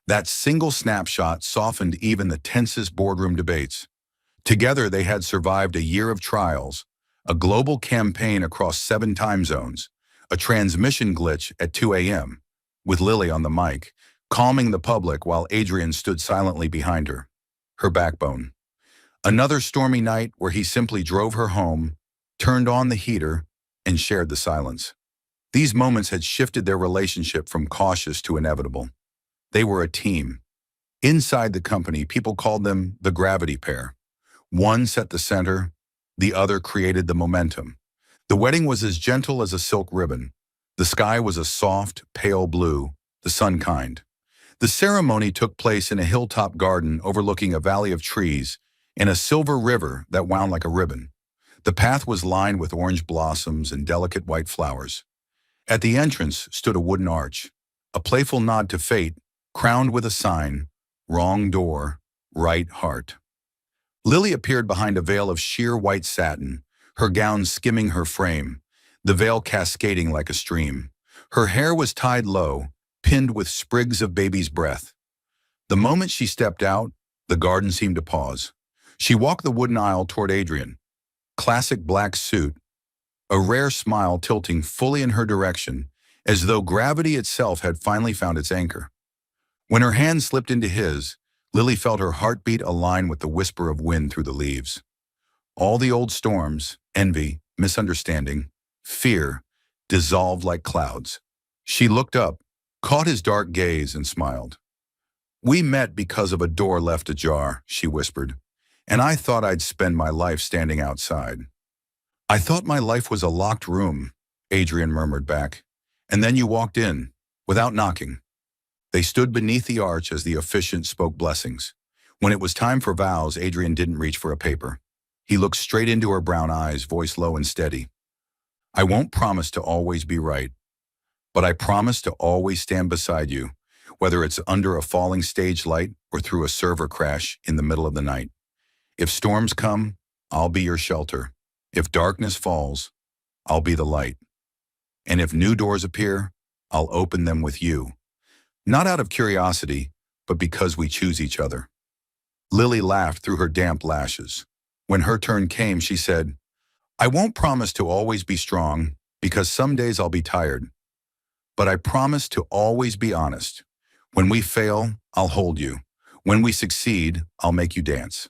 That single snapshot softened even the tensest boardroom debates. Together, they had survived a year of trials, a global campaign across 7 time zones, A transmission glitch at 2 a.m., with Lily on the mic, calming the public while Adrian stood silently behind her. Her backbone. Another stormy night where he simply drove her home, turned on the heater, and shared the silence. These moments had shifted their relationship from cautious to inevitable. They were a team. Inside the company, people called them the gravity pair. One set the center, the other created the momentum. The wedding was as gentle as a silk ribbon. The sky was a soft, pale blue, the sun kind. The ceremony took place in a hilltop garden overlooking a valley of trees and a silver river that wound like a ribbon. The path was lined with orange blossoms and delicate white flowers. At the entrance stood a wooden arch, a playful nod to fate, crowned with a sign, "Wrong door, right heart." Lily appeared behind a veil of sheer white satin, her gown skimming her frame, the veil cascading like a stream. Her hair was tied low, pinned with sprigs of baby's breath. The moment she stepped out, the garden seemed to pause. She walked the wooden aisle toward Adrian. Classic black suit, a rare smile tilting fully in her direction, as though gravity itself had finally found its anchor. When her hand slipped into his, Lily felt her heartbeat align with the whisper of wind through the leaves. All the old storms, envy, misunderstanding, fear, dissolved like clouds. She looked up, caught his dark gaze, and smiled. "We met because of a door left ajar," she whispered, "and I thought I'd spend my life standing outside." "I thought my life was a locked room," Adrian murmured back, "and then you walked in, without knocking." They stood beneath the arch as the officiant spoke blessings. When it was time for vows, Adrian didn't reach for a paper. He looked straight into her brown eyes, voice low and steady. "I won't promise to always be right, but I promise to always stand beside you, whether it's under a falling stage light or through a server crash in the middle of the night. If storms come, I'll be your shelter. If darkness falls, I'll be the light. And if new doors appear, I'll open them with you. Not out of curiosity, but because we choose each other." Lily laughed through her damp lashes. When her turn came, she said, "I won't promise to always be strong, because some days I'll be tired. But I promise to always be honest. When we fail, I'll hold you. When we succeed, I'll make you dance.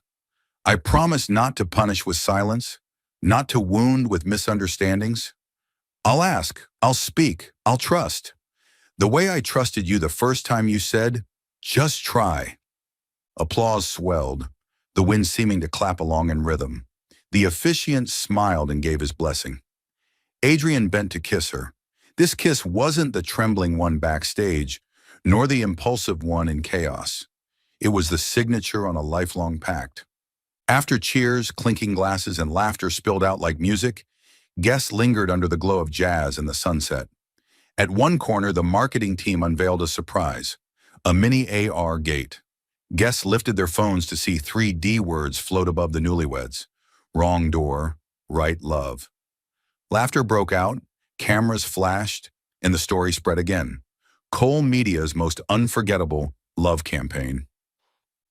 I promise not to punish with silence, not to wound with misunderstandings. I'll ask, I'll speak, I'll trust. The way I trusted you the first time you said, 'Just try.'" Applause swelled, the wind seeming to clap along in rhythm. The officiant smiled and gave his blessing. Adrian bent to kiss her. This kiss wasn't the trembling one backstage, nor the impulsive one in chaos. It was the signature on a lifelong pact. After cheers, clinking glasses, and laughter spilled out like music, guests lingered under the glow of jazz and the sunset. At one corner, the marketing team unveiled a surprise, a mini AR gate. Guests lifted their phones to see 3D words float above the newlyweds. "Wrong door, right love." Laughter broke out, cameras flashed, and the story spread again. Cole Media's most unforgettable love campaign.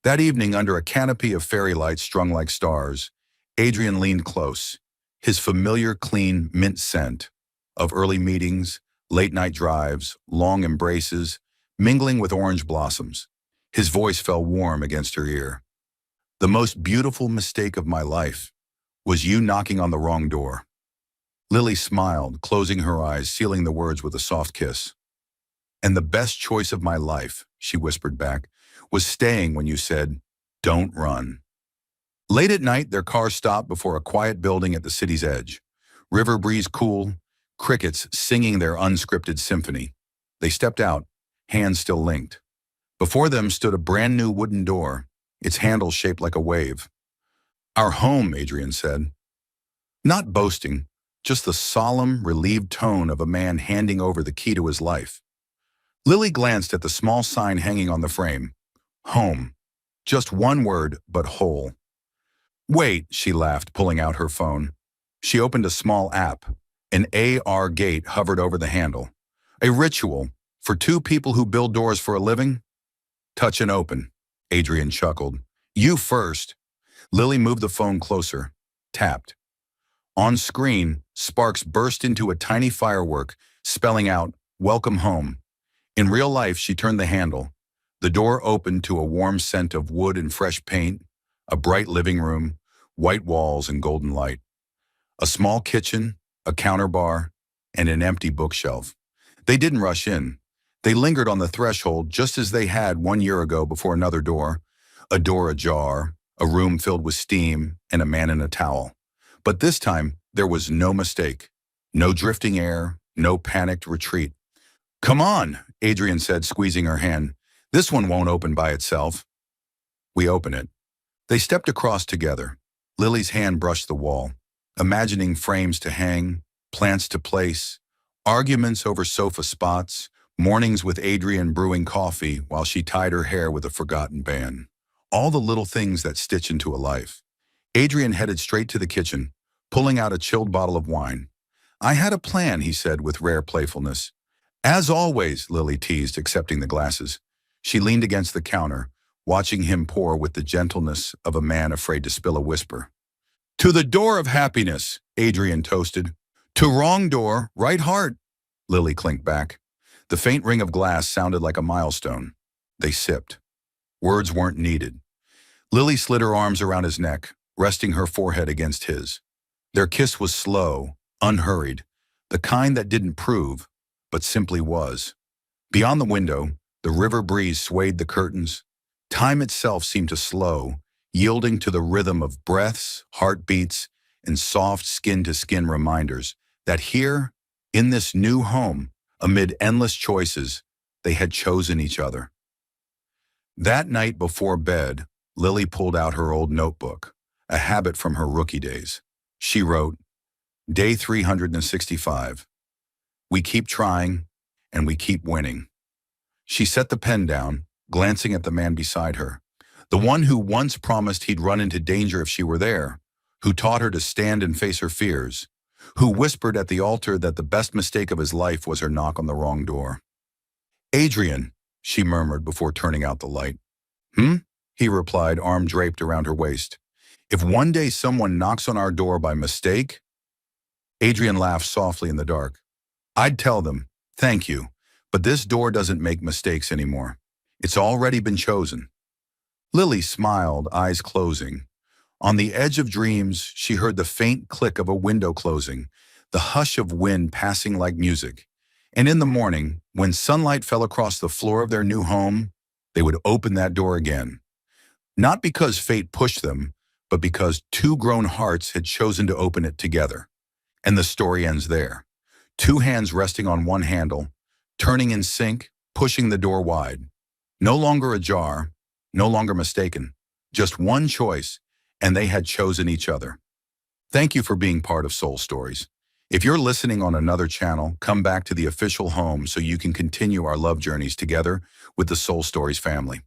That evening, under a canopy of fairy lights strung like stars, Adrian leaned close, his familiar clean mint scent of early meetings, late-night drives, long embraces, mingling with orange blossoms. His voice fell warm against her ear. "The most beautiful mistake of my life was you knocking on the wrong door." Lily smiled, closing her eyes, sealing the words with a soft kiss. "And the best choice of my life," she whispered back, "was staying when you said, 'Don't run.'" Late at night, their car stopped before a quiet building at the city's edge. River breeze cool, crickets singing their unscripted symphony. They stepped out, hands still linked. Before them stood a brand new wooden door, its handle shaped like a wave. "Our home," Adrian said. Not boasting, just the solemn, relieved tone of a man handing over the key to his life. Lily glanced at the small sign hanging on the frame. Home. Just one word, but whole. "Wait," she laughed, pulling out her phone. She opened a small app. An AR gate hovered over the handle. "A ritual for two people who build doors for a living?" "Touch and open," Adrian chuckled. "You first." Lily moved the phone closer, tapped. On screen, sparks burst into a tiny firework, spelling out, "Welcome home." In real life, she turned the handle. The door opened to a warm scent of wood and fresh paint, a bright living room, white walls and golden light, a small kitchen, a counter bar, and an empty bookshelf. They didn't rush in. They lingered on the threshold just as they had 1 year ago before another door, a door ajar, a room filled with steam, and a man in a towel. But this time, there was no mistake. No drifting air, no panicked retreat. "Come on," Adrian said, squeezing her hand. "This one won't open by itself." "We open it." They stepped across together. Lily's hand brushed the wall, imagining frames to hang, plants to place, arguments over sofa spots, mornings with Adrian brewing coffee while she tied her hair with a forgotten band. All the little things that stitch into a life. Adrian headed straight to the kitchen, pulling out a chilled bottle of wine. "I had a plan," he said with rare playfulness. "As always," Lily teased, accepting the glasses. She leaned against the counter, watching him pour with the gentleness of a man afraid to spill a whisper. "To the door of happiness," Adrian toasted. "To wrong door, right heart," Lily clinked back. The faint ring of glass sounded like a milestone. They sipped. Words weren't needed. Lily slid her arms around his neck, resting her forehead against his. Their kiss was slow, unhurried, the kind that didn't prove, but simply was. Beyond the window, the river breeze swayed the curtains. Time itself seemed to slow, yielding to the rhythm of breaths, heartbeats, and soft skin-to-skin reminders that here, in this new home, amid endless choices, they had chosen each other. That night before bed, Lily pulled out her old notebook, a habit from her rookie days. She wrote, "Day 365. We keep trying, and we keep winning." She set the pen down, glancing at the man beside her, the one who once promised he'd run into danger if she were there, who taught her to stand and face her fears, who whispered at the altar that the best mistake of his life was her knock on the wrong door. "Adrian," she murmured before turning out the light. "Hmm?" he replied, arm draped around her waist. "If one day someone knocks on our door by mistake?" Adrian laughed softly in the dark. "I'd tell them, 'Thank you, but this door doesn't make mistakes anymore. It's already been chosen.'" Lily smiled, eyes closing. On the edge of dreams, she heard the faint click of a window closing, the hush of wind passing like music. And in the morning, when sunlight fell across the floor of their new home, they would open that door again. Not because fate pushed them, but because two grown hearts had chosen to open it together. And the story ends there. Two hands resting on one handle, turning in sync, pushing the door wide. No longer ajar, no longer mistaken. Just one choice, and they had chosen each other. Thank you for being part of Soul Stories. If you're listening on another channel, come back to the official home so you can continue our love journeys together with the Soul Stories family.